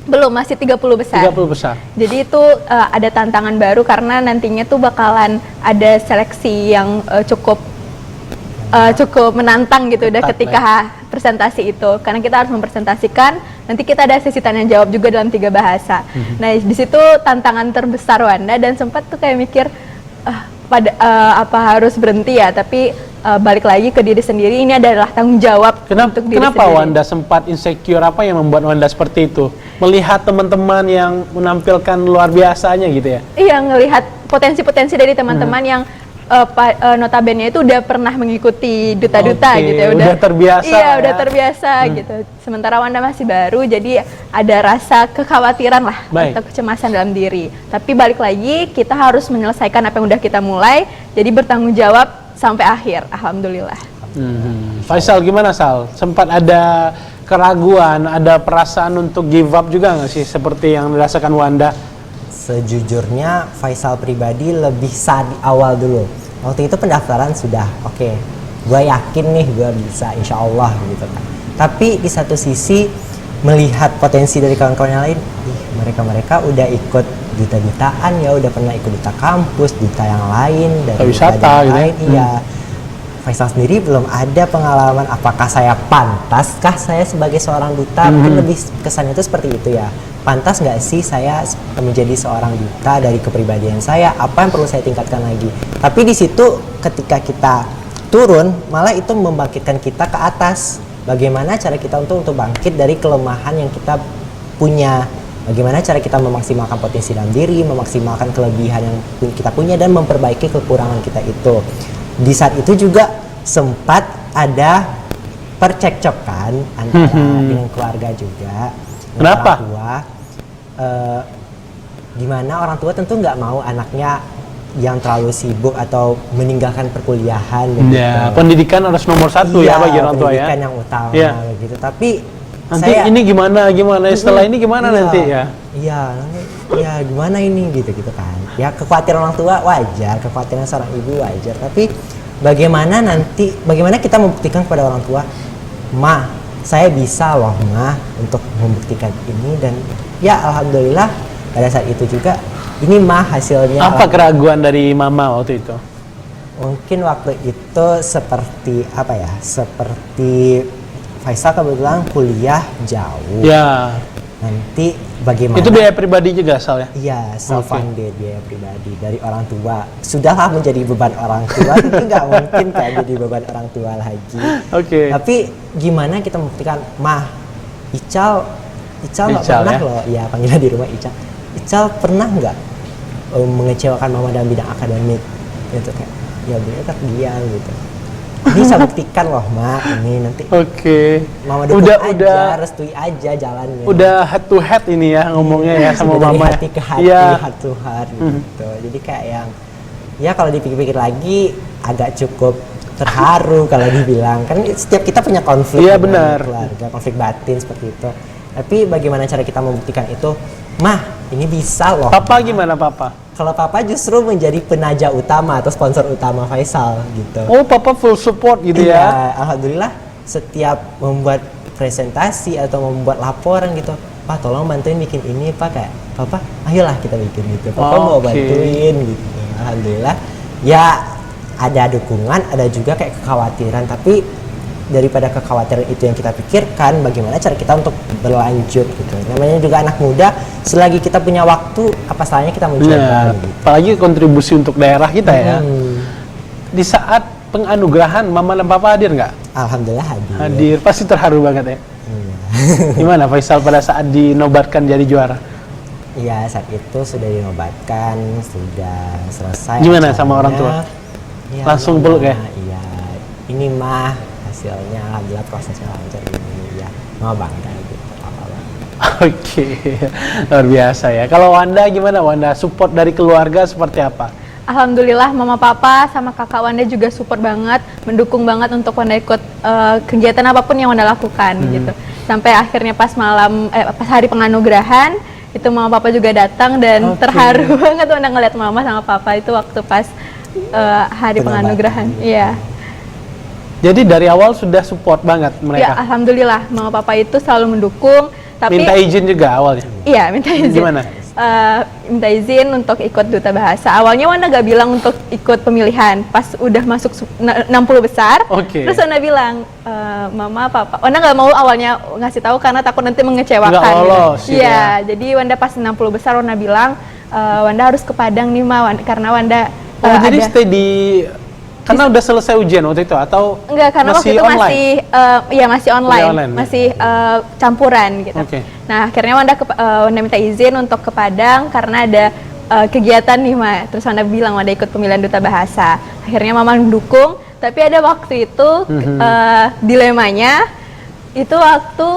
S3: Belum, masih 30 besar.
S1: 30 besar.
S3: Jadi itu ada tantangan baru karena nantinya tuh bakalan ada seleksi yang cukup menantang gitu udah
S1: Ketat,
S3: ketika presentasi itu, karena kita harus mempresentasikan, nanti kita ada sesi tanya jawab juga dalam 3 bahasa. Nah di situ tantangan terbesar Wanda, dan sempat tuh kayak mikir apa harus berhenti ya, tapi balik lagi ke diri sendiri, ini adalah tanggung jawab untuk diri
S1: Kenapa
S3: sendiri.
S1: Wanda sempat insecure? Apa yang membuat Wanda seperti itu? Melihat teman-teman yang menampilkan luar biasanya gitu ya?
S3: Iya, ngelihat potensi-potensi dari teman-teman yang notabene itu udah pernah mengikuti duta-duta gitu ya,
S1: udah terbiasa.
S3: Iya,
S1: ya?
S3: udah terbiasa gitu. Sementara Wanda masih baru, jadi ada rasa kekhawatiran lah atau kecemasan dalam diri. Tapi balik lagi, kita harus menyelesaikan apa yang udah kita mulai, jadi bertanggung jawab sampai akhir. Alhamdulillah.
S1: Faisal gimana Sal? Sempat ada keraguan, ada perasaan untuk give up juga nggak sih seperti yang dirasakan Wanda?
S2: Sejujurnya Faisal pribadi lebih saat di awal dulu. Waktu itu pendaftaran sudah oke, gue yakin nih gue bisa, insya Allah gitu kan. Tapi di satu sisi melihat potensi dari kawan-kawan yang lain, mereka udah ikut duta-dutaan ya, udah pernah ikut duta kampus, duta yang lain, dan
S1: wisata gitu ya.
S2: Iya. Faisal sendiri belum ada pengalaman, apakah saya pantaskah saya sebagai seorang duta? Mungkin lebih kesannya itu seperti itu ya. Pantas nggak sih saya menjadi seorang duta dari kepribadian saya? Apa yang perlu saya tingkatkan lagi? Tapi di situ ketika kita turun, malah itu membangkitkan kita ke atas. Bagaimana cara kita untuk bangkit dari kelemahan yang kita punya? Bagaimana cara kita memaksimalkan potensi dalam diri, memaksimalkan kelebihan yang kita punya, dan memperbaiki kekurangan kita itu. Di saat itu juga sempat ada percekcokan antara dengan keluarga juga.
S1: Kenapa?
S2: Orang tua, dimana orang tua tentu nggak mau anaknya yang terlalu sibuk atau meninggalkan perkuliahan.
S1: Ya, pendidikan harus nomor 1 ya bagi orang tua ya.
S2: Pendidikan yang utama gitu. Tapi
S1: nanti ini gimana setelah ini gimana nanti ya?
S2: Iya, ya gimana ini gitu kan. Ya kekhawatiran orang tua wajar, kekhawatiran seorang ibu wajar. Tapi bagaimana kita membuktikan kepada orang tua, Ma, saya bisa loh Ma untuk membuktikan ini, dan ya alhamdulillah pada saat itu juga ini Ma hasilnya.
S1: Apa keraguan dari mama waktu itu?
S2: Mungkin waktu itu seperti apa ya? Seperti Faisal kebetulan kuliah jauh.
S1: Ya.
S2: Nanti bagaimana?
S1: Itu biaya pribadi juga Sal ya?
S2: Iya, self-funded biaya pribadi dari orang tua. Sudahlah menjadi beban orang tua, tapi nggak mungkin kayak jadi beban orang tua lagi.
S1: Oke.
S2: Tapi gimana kita membuktikan, Mah, Ical nggak pernah ya? Loh, ya panggilan di rumah Ical. Ical pernah nggak mengecewakan Mama dalam bidang akademik? Gitu kayak, ya bener kan dia gitu. Ini saya buktikan loh Ma, ini nanti.
S1: Oke.
S2: Mama dukung aja, restui aja jalannya.
S1: Udah head to head ini ya ngomongnya ya sama
S2: dari
S1: mama.
S2: Hati ke hati, heart to heart gitu. Jadi kayak yang ya kalau dipikir-pikir lagi agak cukup terharu kalau dibilang, kan setiap kita punya konflik dengan keluarga, konflik batin seperti itu. Tapi bagaimana cara kita membuktikan itu? Mah, ini bisa loh.
S1: Papa gimana Papa?
S2: Kalau Papa justru menjadi penaja utama atau sponsor utama Faisal gitu.
S1: Oh, Papa full support gitu
S2: ya?
S1: ya?
S2: Alhamdulillah setiap membuat presentasi atau membuat laporan gitu, Pak tolong bantuin bikin ini Pak, kayak Papa ayolah kita bikin gitu. Papa mau bantuin gitu. Alhamdulillah ya, ada dukungan, ada juga kayak kekhawatiran, tapi daripada kekhawatiran itu yang kita pikirkan, bagaimana cara kita untuk berlanjut gitu. Namanya juga anak muda, selagi kita punya waktu, apa salahnya kita mencoba gitu.
S1: Apalagi kontribusi untuk daerah kita ya. Di saat penganugerahan, Mama dan Papa hadir nggak?
S2: Alhamdulillah hadir.
S1: Hadir, pasti terharu banget ya. Gimana Faisal pada saat dinobatkan jadi juara?
S2: Iya, saat itu sudah dinobatkan, sudah selesai.
S1: Gimana sama orang tua?
S2: Ya,
S1: langsung peluk ya?
S2: Iya, ini Mah hasilnya alhamdulillah prosesnya lancar ini ya, Mama bangga gitu.
S1: Oke, luar biasa ya. Kalau Wanda gimana Wanda? Support dari keluarga seperti apa?
S3: Alhamdulillah Mama Papa sama kakak Wanda juga support banget, mendukung banget untuk Wanda ikut kegiatan apapun yang Wanda lakukan gitu. Sampai akhirnya pas hari penganugerahan itu mama papa juga datang dan
S1: Oke.
S3: terharu banget Wanda ngeliat mama sama papa itu waktu pas hari penganugerahan. Iya.
S1: Jadi dari awal sudah support banget
S3: Ya,
S1: mereka.
S3: alhamdulillah mama papa itu selalu mendukung. Tapi
S1: Minta izin juga awalnya.
S3: iya, minta izin.
S1: Gimana?
S3: Minta izin untuk ikut duta bahasa. Awalnya Wanda gak bilang untuk ikut pemilihan. Pas udah masuk 60 besar,
S1: Oke.
S3: terus Wanda bilang, Mama, Papa. Wanda gak mau awalnya ngasih tahu karena takut nanti mengecewakan.
S1: Nggak lolos, gitu
S3: Iya, jadi Wanda pas 60 besar Wanda bilang, Wanda harus ke Padang nih Ma, karena Wanda
S1: Jadi
S3: ada.
S1: stay di karena udah selesai ujian waktu itu atau
S3: Enggak, karena waktu itu
S1: online?
S3: masih masih online,
S1: Kuliah online, ya?
S3: masih campuran gitu.
S1: Oke.
S3: Nah, akhirnya Wanda minta izin untuk ke Padang karena ada kegiatan nih, Ma. Terus Wanda bilang Wanda ikut pemilihan duta bahasa. Akhirnya Mama mendukung, tapi ada waktu itu dilemanya itu waktu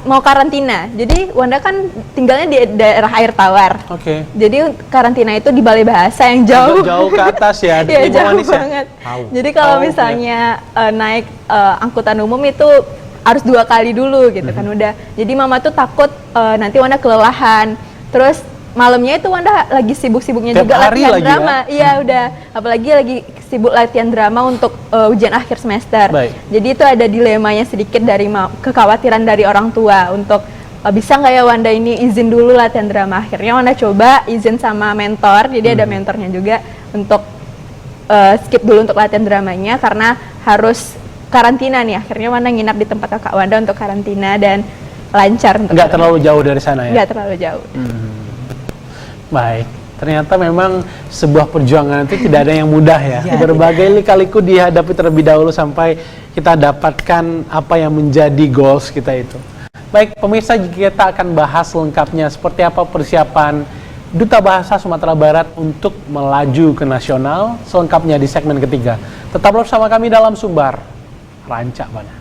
S3: mau karantina. Jadi Wanda kan tinggalnya di daerah air tawar.
S1: Oke.
S3: Jadi karantina itu di Balai Bahasa yang jauh.
S1: Jauh ke atas ya,
S3: Iya,
S1: Ibu
S3: jauh
S1: Manis ya?
S3: banget.
S2: Jauh.
S3: Jadi kalau
S1: Jauh,
S3: misalnya naik angkutan umum itu harus 2 kali dulu gitu kan udah. Jadi Mama tuh takut nanti Wanda kelelahan. Terus malamnya itu Wanda lagi sibuk-sibuknya
S1: Tiap
S3: juga
S1: hari
S3: latihan
S1: lagi ya?
S3: drama. Iya, udah. Apalagi lagi sibuk latihan drama untuk ujian akhir semester.
S1: Baik.
S3: Jadi itu ada dilemanya sedikit dari kekhawatiran dari orang tua untuk bisa nggak ya Wanda ini izin dulu latihan drama. Akhirnya Wanda coba izin sama mentor, jadi ada mentornya juga untuk skip dulu untuk latihan dramanya karena harus karantina nih. Akhirnya Wanda nginap di tempat kakak Wanda untuk karantina dan lancar untuk
S1: Nggak terlalu jauh dari sana ya?
S3: nggak terlalu jauh.
S1: Baik, ternyata memang sebuah perjuangan itu tidak ada yang mudah ya.
S2: Iya,
S1: Berbagai lika-liku dihadapi terlebih dahulu sampai kita dapatkan apa yang menjadi goals kita itu. Baik, pemirsa, kita akan bahas lengkapnya seperti apa persiapan Duta Bahasa Sumatera Barat untuk melaju ke nasional, selengkapnya di segmen ketiga. Tetaplah bersama kami dalam Sumbar Rancak Bana.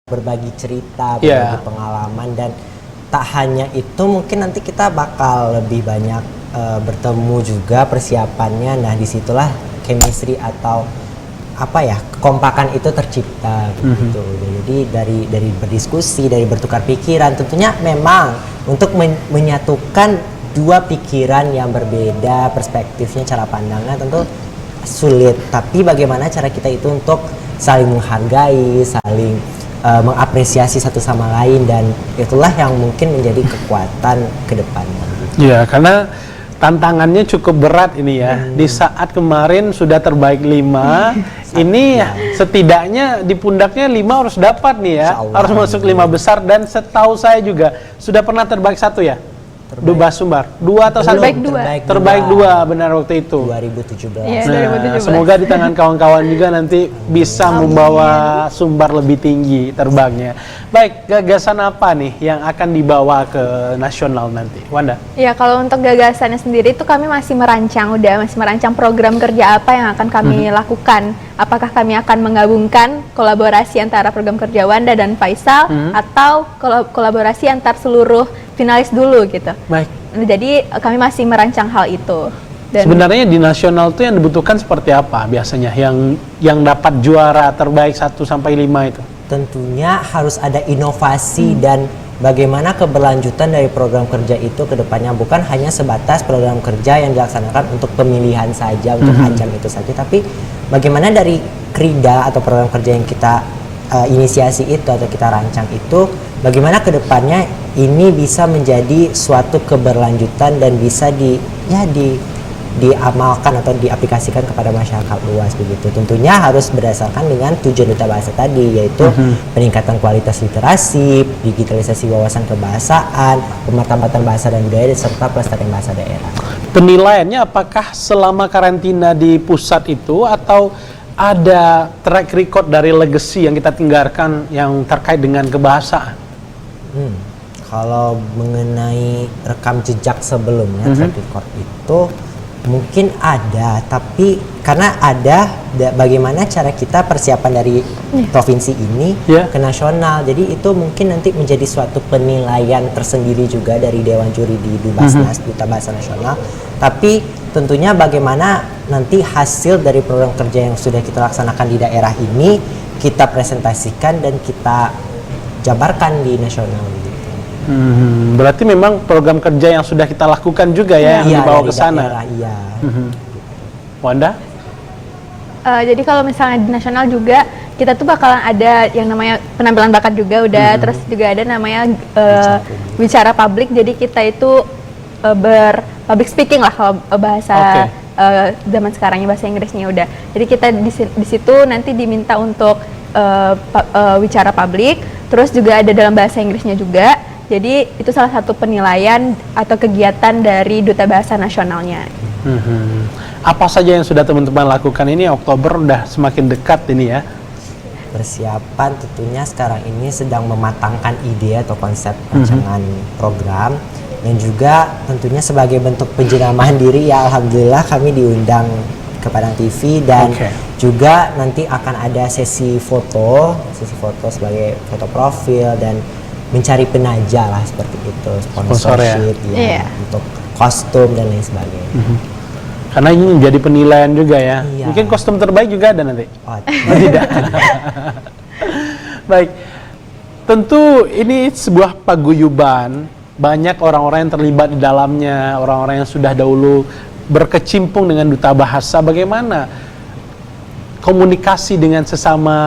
S2: Berbagi cerita,
S1: Iya.
S2: berbagi pengalaman, dan tak hanya itu mungkin nanti kita bakal lebih banyak bertemu juga persiapannya. Nah, disitulah chemistry atau apa ya, kekompakan itu tercipta gitu. Jadi dari berdiskusi, dari bertukar pikiran, tentunya memang untuk menyatukan dua pikiran yang berbeda, perspektifnya, cara pandangnya tentu sulit. Tapi bagaimana cara kita itu untuk saling menghargai, saling mengapresiasi satu sama lain, dan itulah yang mungkin menjadi kekuatan ke depannya.
S1: Ya, karena tantangannya cukup berat ini ya. Di saat kemarin sudah terbaik 5, ini setidaknya di pundaknya 5 harus dapat nih ya.
S2: Insya Allah.
S1: Harus masuk 5 besar, dan setahu saya juga sudah pernah terbaik 1 ya? Dubes Sumbar. 2 atau 1?
S3: Terbaik dua.
S1: Terbaik 2 benar waktu itu.
S2: 2017.
S3: Iya.
S1: Nah,
S3: 2017.
S1: semoga di tangan kawan-kawan juga nanti bisa membawa Sumbar lebih tinggi terbangnya. Baik, gagasan apa nih yang akan dibawa ke nasional nanti? Wanda?
S3: Ya, kalau untuk gagasannya sendiri itu kami masih merancang program kerja apa yang akan kami lakukan. Apakah kami akan menggabungkan kolaborasi antara program kerja Wanda dan Faisal atau kolaborasi antar seluruh finalis dulu gitu.
S1: Baik.
S3: Nah, jadi kami masih merancang hal itu. Dan
S1: Sebenarnya di nasional tuh yang dibutuhkan seperti apa biasanya yang dapat juara terbaik 1 sampai 5 itu?
S2: Tentunya harus ada inovasi dan bagaimana keberlanjutan dari program kerja itu ke depannya, bukan hanya sebatas program kerja yang dilaksanakan untuk pemilihan saja, untuk ajang itu saja, tapi bagaimana dari krida atau program kerja yang kita inisiasi itu atau kita rancang itu, bagaimana ke depannya ini bisa menjadi suatu keberlanjutan dan bisa diamalkan atau diaplikasikan kepada masyarakat luas begitu. Tentunya harus berdasarkan dengan tujuan duta bahasa tadi, yaitu peningkatan kualitas literasi, digitalisasi wawasan kebahasaan, pemartaban bahasa dan budaya, serta pelestarian bahasa daerah.
S1: Penilaiannya apakah selama karantina di pusat itu atau ada track record dari legacy yang kita tinggalkan yang terkait dengan kebahasaan?
S2: Kalau mengenai rekam jejak sebelumnya, track record itu mungkin ada, tapi karena bagaimana cara kita persiapan dari provinsi ini ke nasional, jadi itu mungkin nanti menjadi suatu penilaian tersendiri juga dari Dewan Juri di Dubasnas, Duta Bahasa Nasional. Tapi tentunya bagaimana nanti hasil dari program kerja yang sudah kita laksanakan di daerah ini kita presentasikan dan kita jabarkan di nasional gitu.
S1: Berarti memang program kerja yang sudah kita lakukan juga ya yang dibawa ke sana.
S2: Iya.
S1: Wanda?
S3: jadi kalau misalnya di nasional juga kita tuh bakalan ada yang namanya penampilan bakat juga udah, terus juga ada namanya bicara publik. Jadi kita itu public speaking lah kalau bahasa zaman sekarangnya, bahasa Inggrisnya udah. Jadi kita di situ nanti diminta untuk bicara publik, terus juga ada dalam bahasa Inggrisnya juga. Jadi itu salah satu penilaian atau kegiatan dari Duta Bahasa Nasionalnya.
S1: Apa saja yang sudah teman-teman lakukan ini? Oktober udah semakin dekat ini ya.
S2: Persiapan tentunya sekarang ini sedang mematangkan ide atau konsep rancangan program, dan juga tentunya sebagai bentuk penjenamahan diri ya, alhamdulillah kami diundang ke Padang TV dan juga nanti akan ada sesi foto sebagai foto profil dan mencari penaja lah seperti itu, sponsorship ya, untuk kostum dan lain sebagainya.
S1: Karena ini menjadi penilaian juga ya. Mungkin kostum terbaik juga ada nanti. Tidak. Baik. Tentu ini sebuah paguyuban, banyak orang-orang yang terlibat di dalamnya, orang-orang yang sudah dahulu berkecimpung dengan Duta Bahasa. Bagaimana komunikasi dengan sesama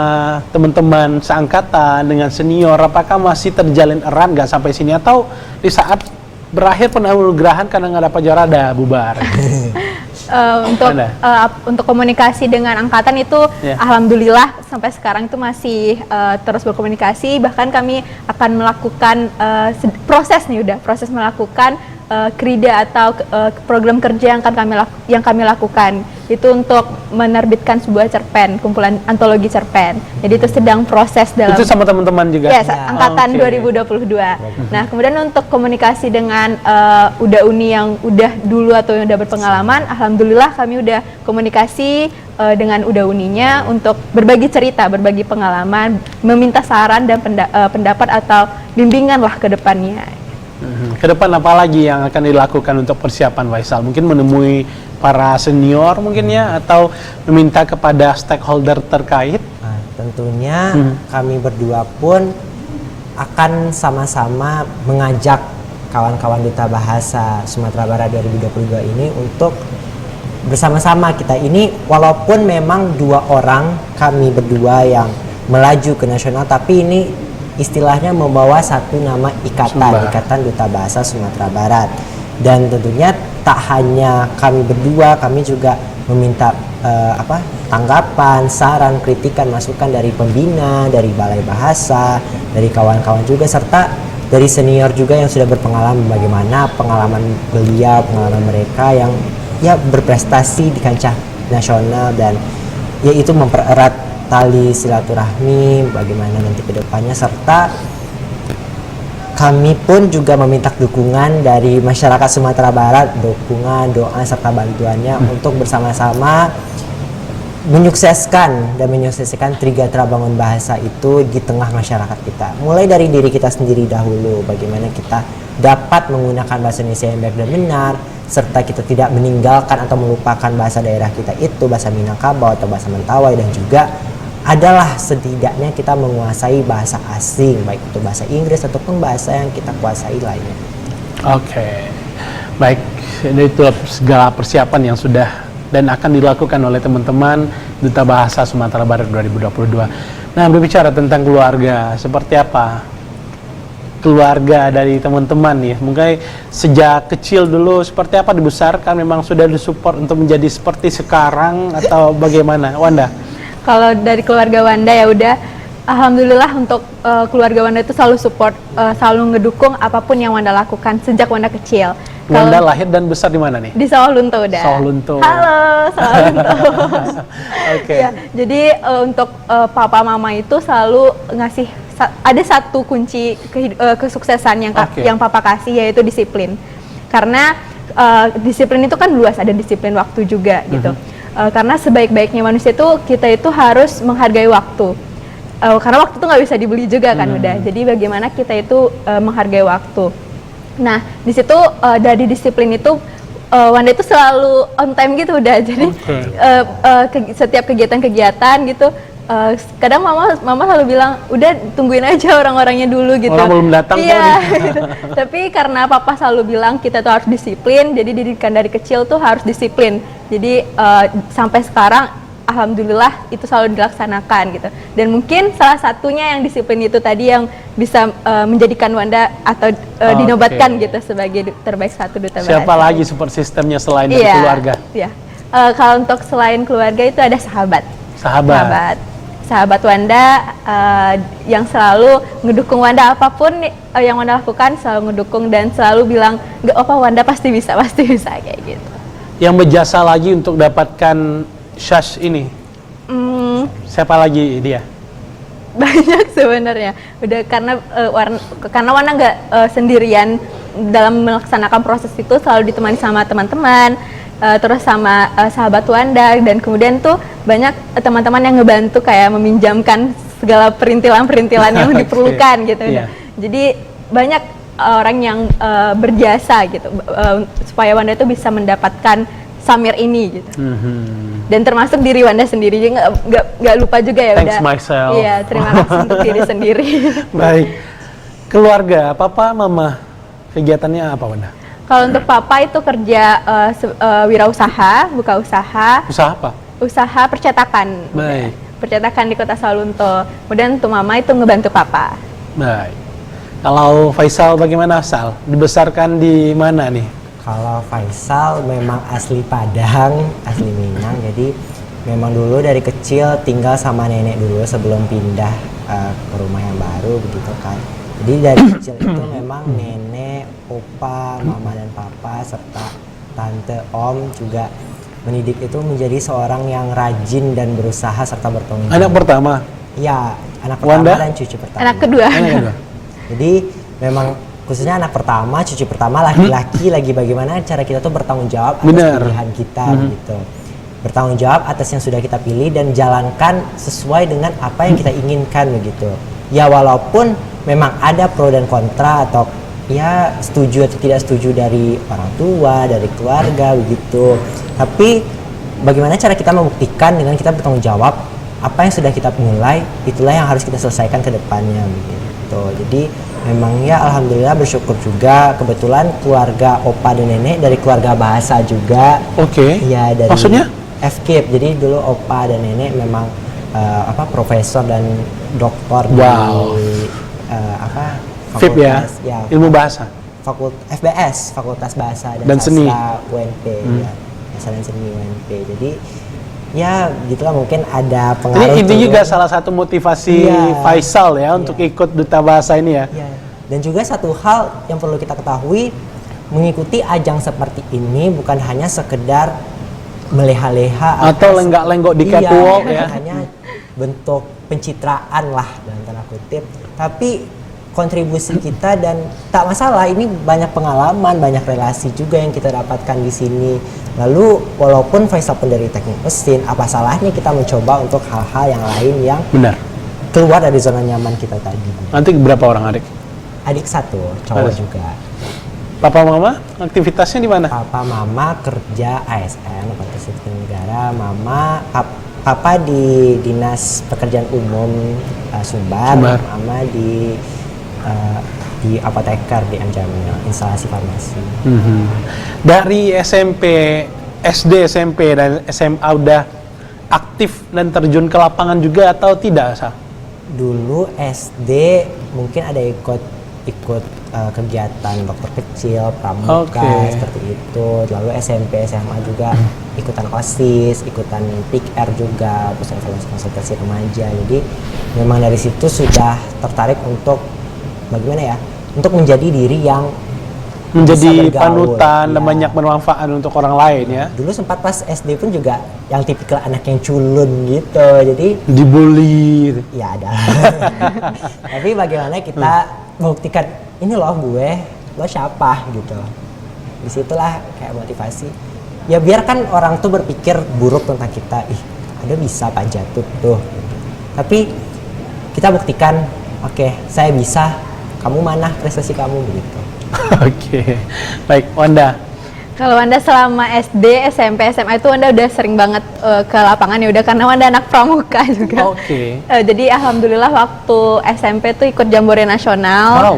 S1: teman-teman seangkatan, dengan senior, apakah masih terjalin erat nggak sampai sini, atau di saat berakhir penanugerahan karena nggak dapat juara ada bubar?
S3: Untuk komunikasi dengan angkatan itu alhamdulillah sampai sekarang itu masih terus berkomunikasi. Bahkan kami akan melakukan proses melakukan krida atau program kerja yang kami lakukan itu untuk menerbitkan sebuah cerpen, kumpulan antologi cerpen. Jadi itu sedang proses dalam.
S1: Itu sama teman-teman juga.
S3: Ya, angkatan 2022. Nah, kemudian untuk komunikasi dengan UDA Uni yang udah dulu atau yang udah berpengalaman, alhamdulillah kami udah komunikasi dengan UDA Uninya untuk berbagi cerita, berbagi pengalaman, meminta saran dan pendapat atau bimbingan lah ke depannya.
S1: Ke depan apa lagi yang akan dilakukan untuk persiapan Faisal? Mungkin menemui para senior mungkin ya, atau meminta kepada stakeholder terkait?
S2: Tentunya kami berdua pun akan sama-sama mengajak kawan-kawan Duta Bahasa Sumatera Barat 2022 ini untuk bersama-sama kita ini, walaupun memang 2 orang kami berdua yang melaju ke nasional, tapi ini istilahnya membawa satu nama ikatan Duta Bahasa Sumatera Barat. Dan tentunya tak hanya kami berdua, kami juga meminta tanggapan, saran, kritikan, masukan dari pembina, dari Balai Bahasa, dari kawan-kawan juga, serta dari senior juga yang sudah berpengalaman, bagaimana pengalaman beliau, pengalaman mereka yang ya berprestasi di kancah nasional, dan yaitu mempererat tali silaturahmi bagaimana nanti ke depannya, serta kami pun juga meminta dukungan dari masyarakat Sumatera Barat, dukungan, doa serta bantuannya untuk bersama-sama menyukseskan Trigatra Bangun Bahasa itu di tengah masyarakat kita. Mulai dari diri kita sendiri dahulu, bagaimana kita dapat menggunakan bahasa Indonesia yang baik dan benar, serta kita tidak meninggalkan atau melupakan bahasa daerah kita itu, bahasa Minangkabau atau bahasa Mentawai, dan juga adalah setidaknya kita menguasai bahasa asing, baik itu bahasa Inggris ataupun bahasa yang kita kuasai lainnya.
S1: Oke, baik, itu segala persiapan yang sudah dan akan dilakukan oleh teman-teman Duta Bahasa Sumatera Barat 2022. Nah, berbicara tentang keluarga, seperti apa keluarga dari teman-teman nih? Mungkin sejak kecil dulu seperti apa dibesarkan, memang sudah disupport untuk menjadi seperti sekarang atau bagaimana, Wanda?
S3: Kalau dari keluarga Wanda ya udah, alhamdulillah untuk keluarga Wanda itu selalu support, selalu ngedukung apapun yang Wanda lakukan sejak Wanda kecil.
S1: Wanda lahir dan besar di mana nih?
S3: Di Sawalunto udah.
S1: Sawalunto.
S3: Halo, Sawalunto.
S1: Oke.
S3: Ya, jadi untuk papa mama itu selalu ngasih ada satu kunci kesuksesan yang papa kasih, yaitu disiplin. Karena disiplin itu kan luas, ada disiplin waktu juga gitu. Karena sebaik-baiknya manusia itu kita itu harus menghargai waktu. Karena waktu itu nggak bisa dibeli juga kan udah. Jadi bagaimana kita itu menghargai waktu. Nah, di situ dari disiplin itu Wanda itu selalu on time gitu udah. Jadi setiap kegiatan-kegiatan gitu, kadang mama selalu bilang, udah tungguin aja orang-orangnya dulu gitu.
S1: Orang belum datang
S3: iya, gitu. Tapi karena papa selalu bilang kita tuh harus disiplin, jadi didikan dari kecil tuh harus disiplin. Jadi sampai sekarang alhamdulillah itu selalu dilaksanakan gitu. Dan mungkin salah satunya yang disiplin itu tadi yang bisa menjadikan Wanda atau dinobatkan gitu sebagai terbaik satu duta bahasa.
S1: Siapa lagi support sistemnya selain dari keluarga?
S3: Iya. Kalau untuk selain keluarga itu ada sahabat. Sahabat Wanda yang selalu ngedukung Wanda, apapun yang Wanda lakukan selalu ngedukung dan selalu bilang, "Nggak apa, Wanda pasti bisa kayak gitu."
S1: Yang berjasa lagi untuk dapatkan Syash ini, siapa lagi dia?
S3: Banyak sebenarnya. Udah karena Wanda nggak sendirian dalam melaksanakan proses itu, selalu ditemani sama teman-teman, terus sama sahabat Wanda, dan kemudian tuh banyak teman-teman yang ngebantu kayak meminjamkan segala perintilan-perintilan yang diperlukan gitu.
S1: Yeah.
S3: Jadi banyak orang yang berjasa gitu supaya Wanda itu bisa mendapatkan Samir ini gitu. Dan termasuk diri Wanda sendiri, nggak lupa juga ya.
S1: Thanks myself.
S3: Iya, terima kasih untuk diri sendiri.
S1: Baik, keluarga, papa, mama, kegiatannya apa, Wanda?
S3: Kalau untuk papa itu kerja wirausaha, buka usaha.
S1: Usaha apa?
S3: Usaha percetakan.
S1: Baik.
S3: Percetakan di Kota Sawalunto. Kemudian untuk mama itu ngebantu papa.
S1: Baik. Kalau Faisal bagaimana, Sal? Dibesarkan di mana nih?
S2: Kalau Faisal memang asli Padang, asli Minang, jadi memang dulu dari kecil tinggal sama nenek dulu sebelum pindah ke rumah yang baru begitu kan. Jadi dari kecil itu memang nenek, opa, mama dan papa serta tante, om juga mendidik itu menjadi seorang yang rajin dan berusaha serta bertanggung jawab.
S1: Anak pertama?
S2: Iya, anak pertama
S1: Wanda?
S2: dan cucu pertama.
S3: Anak kedua.
S2: Jadi memang khususnya anak pertama, cucu pertama laki-laki lagi bagaimana cara kita tuh bertanggung jawab atas pilihan kita gitu. Bertanggung jawab atas yang sudah kita pilih dan jalankan sesuai dengan apa yang kita inginkan begitu. Ya walaupun memang ada pro dan kontra atau ya setuju atau tidak setuju dari orang tua, dari keluarga begitu. Tapi bagaimana cara kita membuktikan dengan kita bertanggung jawab apa yang sudah kita mulai, itulah yang harus kita selesaikan ke depannya begitu. Jadi memang ya alhamdulillah bersyukur juga kebetulan keluarga opa dan nenek dari keluarga bahasa juga.
S1: Oke.
S2: Ya dari
S1: Maksudnya?
S2: FKIP. Jadi dulu opa dan nenek memang profesor dan doktor di
S1: FIP ya, ilmu bahasa.
S2: FBS, Fakultas Bahasa
S1: dan Seni
S2: UNP ya. Bahasa dan Seni UNP. Jadi ya gitulah, mungkin ada pengaruh.
S1: Ini juga salah satu motivasi Faisal ya untuk ikut Duta Bahasa ini ya.
S2: Dan juga satu hal yang perlu kita ketahui, mengikuti ajang seperti ini bukan hanya sekedar meleha-leha
S1: Atau lenggak-lenggok di catwalk
S2: bukan
S1: ya.
S2: hanya bentuk pencitraan lah dalam tanda kutip, tapi kontribusi kita, dan tak masalah, ini banyak pengalaman, banyak relasi juga yang kita dapatkan di sini. Lalu walaupun Faisal pun dari teknik mesin, apa salahnya kita mencoba untuk hal-hal yang lain yang
S1: Benar.
S2: keluar dari zona nyaman kita tadi.
S1: Nanti berapa orang adik?
S2: Adik satu, cowok
S1: Ada.
S2: juga.
S1: Papa mama aktivitasnya di mana?
S2: Papa mama kerja ASN, aparatur sipil negara. Papa di Dinas Pekerjaan Umum Sumbar. Mama di apoteker di M Jamil, instalasi farmasi.
S1: Dari SMP, SD, SMP dan SMA udah aktif dan terjun ke lapangan juga atau tidak, Sa?
S2: Dulu SD mungkin ada ikut kegiatan dokter kecil, pramuka,
S1: Oke.
S2: seperti itu. Lalu SMP, SMA juga ikutan OSIS, ikutan PIKR juga, pusat evaluasi konsultasi remaja. Jadi memang dari situ sudah tertarik untuk bagaimana ya, untuk menjadi diri yang
S1: Menjadi
S2: bisa bergaul.
S1: panutan dan
S2: Iya.
S1: banyak bermanfaat untuk orang lain ya.
S2: Dulu sempat pas SD pun juga yang tipikal anak yang culun gitu. Jadi
S1: Dibully.
S2: ya ada. Tapi bagaimana kita membuktikan ini loh gue, lo siapa gitu. Disitulah kayak motivasi. Ya biarkan orang tuh berpikir buruk tentang kita. Ih, ada bisa Pak Jatuh tuh. Tapi kita buktikan, oke, saya bisa. Kamu mana prestasi kamu begitu.
S1: Oke. Baik, Wanda.
S3: Kalau Wanda selama SD, SMP, SMA itu Wanda udah sering banget ke lapangan ya udah, karena Wanda anak pramuka juga.
S1: Oke.
S3: Jadi alhamdulillah waktu SMP tuh ikut Jambore Nasional.
S1: Wow.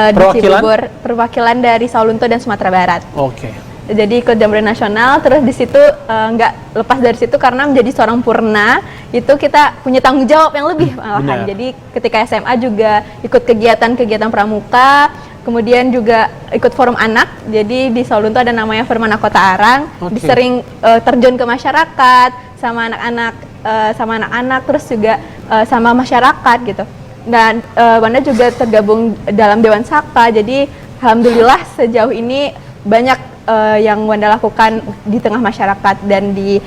S3: Di
S1: Perwakilan?
S3: Cibubur, perwakilan dari Saulunto dan Sumatera Barat.
S1: Oke.
S3: Jadi ikut Jambore Nasional, terus di situ nggak lepas dari situ karena menjadi seorang purna itu kita punya tanggung jawab yang lebih malahan.
S1: Benar.
S3: Jadi ketika SMA juga ikut kegiatan-kegiatan pramuka, kemudian juga ikut forum anak. Jadi di Saulunto ada namanya Firmana Kota Arang,
S1: Oke.
S3: sering terjun ke masyarakat sama anak-anak, terus juga sama masyarakat gitu. Dan Wanda juga tergabung dalam Dewan Sakta. Jadi alhamdulillah sejauh ini banyak yang Wanda lakukan di tengah masyarakat, dan di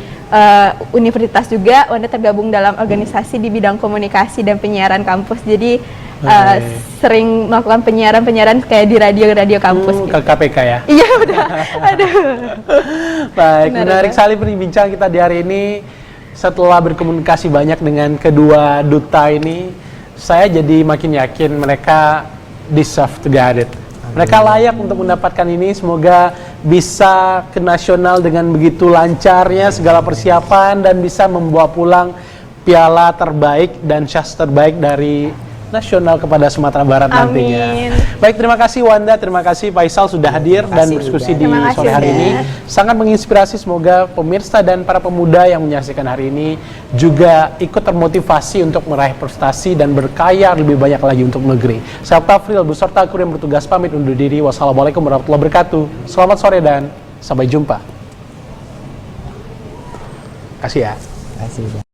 S3: universitas juga Wanda tergabung dalam organisasi di bidang komunikasi dan penyiaran kampus. Jadi sering melakukan penyiaran kayak di radio kampus gitu.
S1: Ke KPK ya.
S3: Iya udah. Aduh.
S1: Baik,
S3: Benar,
S1: menarik
S3: Bang.
S1: sekali perbincangan kita di hari ini. Setelah berkomunikasi banyak dengan kedua duta ini, saya jadi makin yakin mereka deserve to get it. Mereka layak untuk mendapatkan ini. Semoga bisa ke nasional dengan begitu lancarnya segala persiapan dan bisa membawa pulang piala terbaik dan syas terbaik dari nasional kepada Sumatera Barat
S3: Amin.
S1: nantinya. Baik, terima kasih Wanda, terima kasih Faisal sudah hadir dan
S2: kasih
S1: berdiskusi
S2: juga.
S1: di
S3: Terima kasih
S1: sore hari
S3: juga.
S1: ini. Sangat menginspirasi, semoga pemirsa dan para pemuda yang menyaksikan hari ini juga ikut termotivasi untuk meraih prestasi dan berkaya lebih banyak lagi untuk negeri. Saya Tafril beserta kru yang bertugas pamit undur diri. Wassalamualaikum warahmatullahi wabarakatuh. Selamat sore dan sampai jumpa. Kasih ya.
S2: Terima kasih.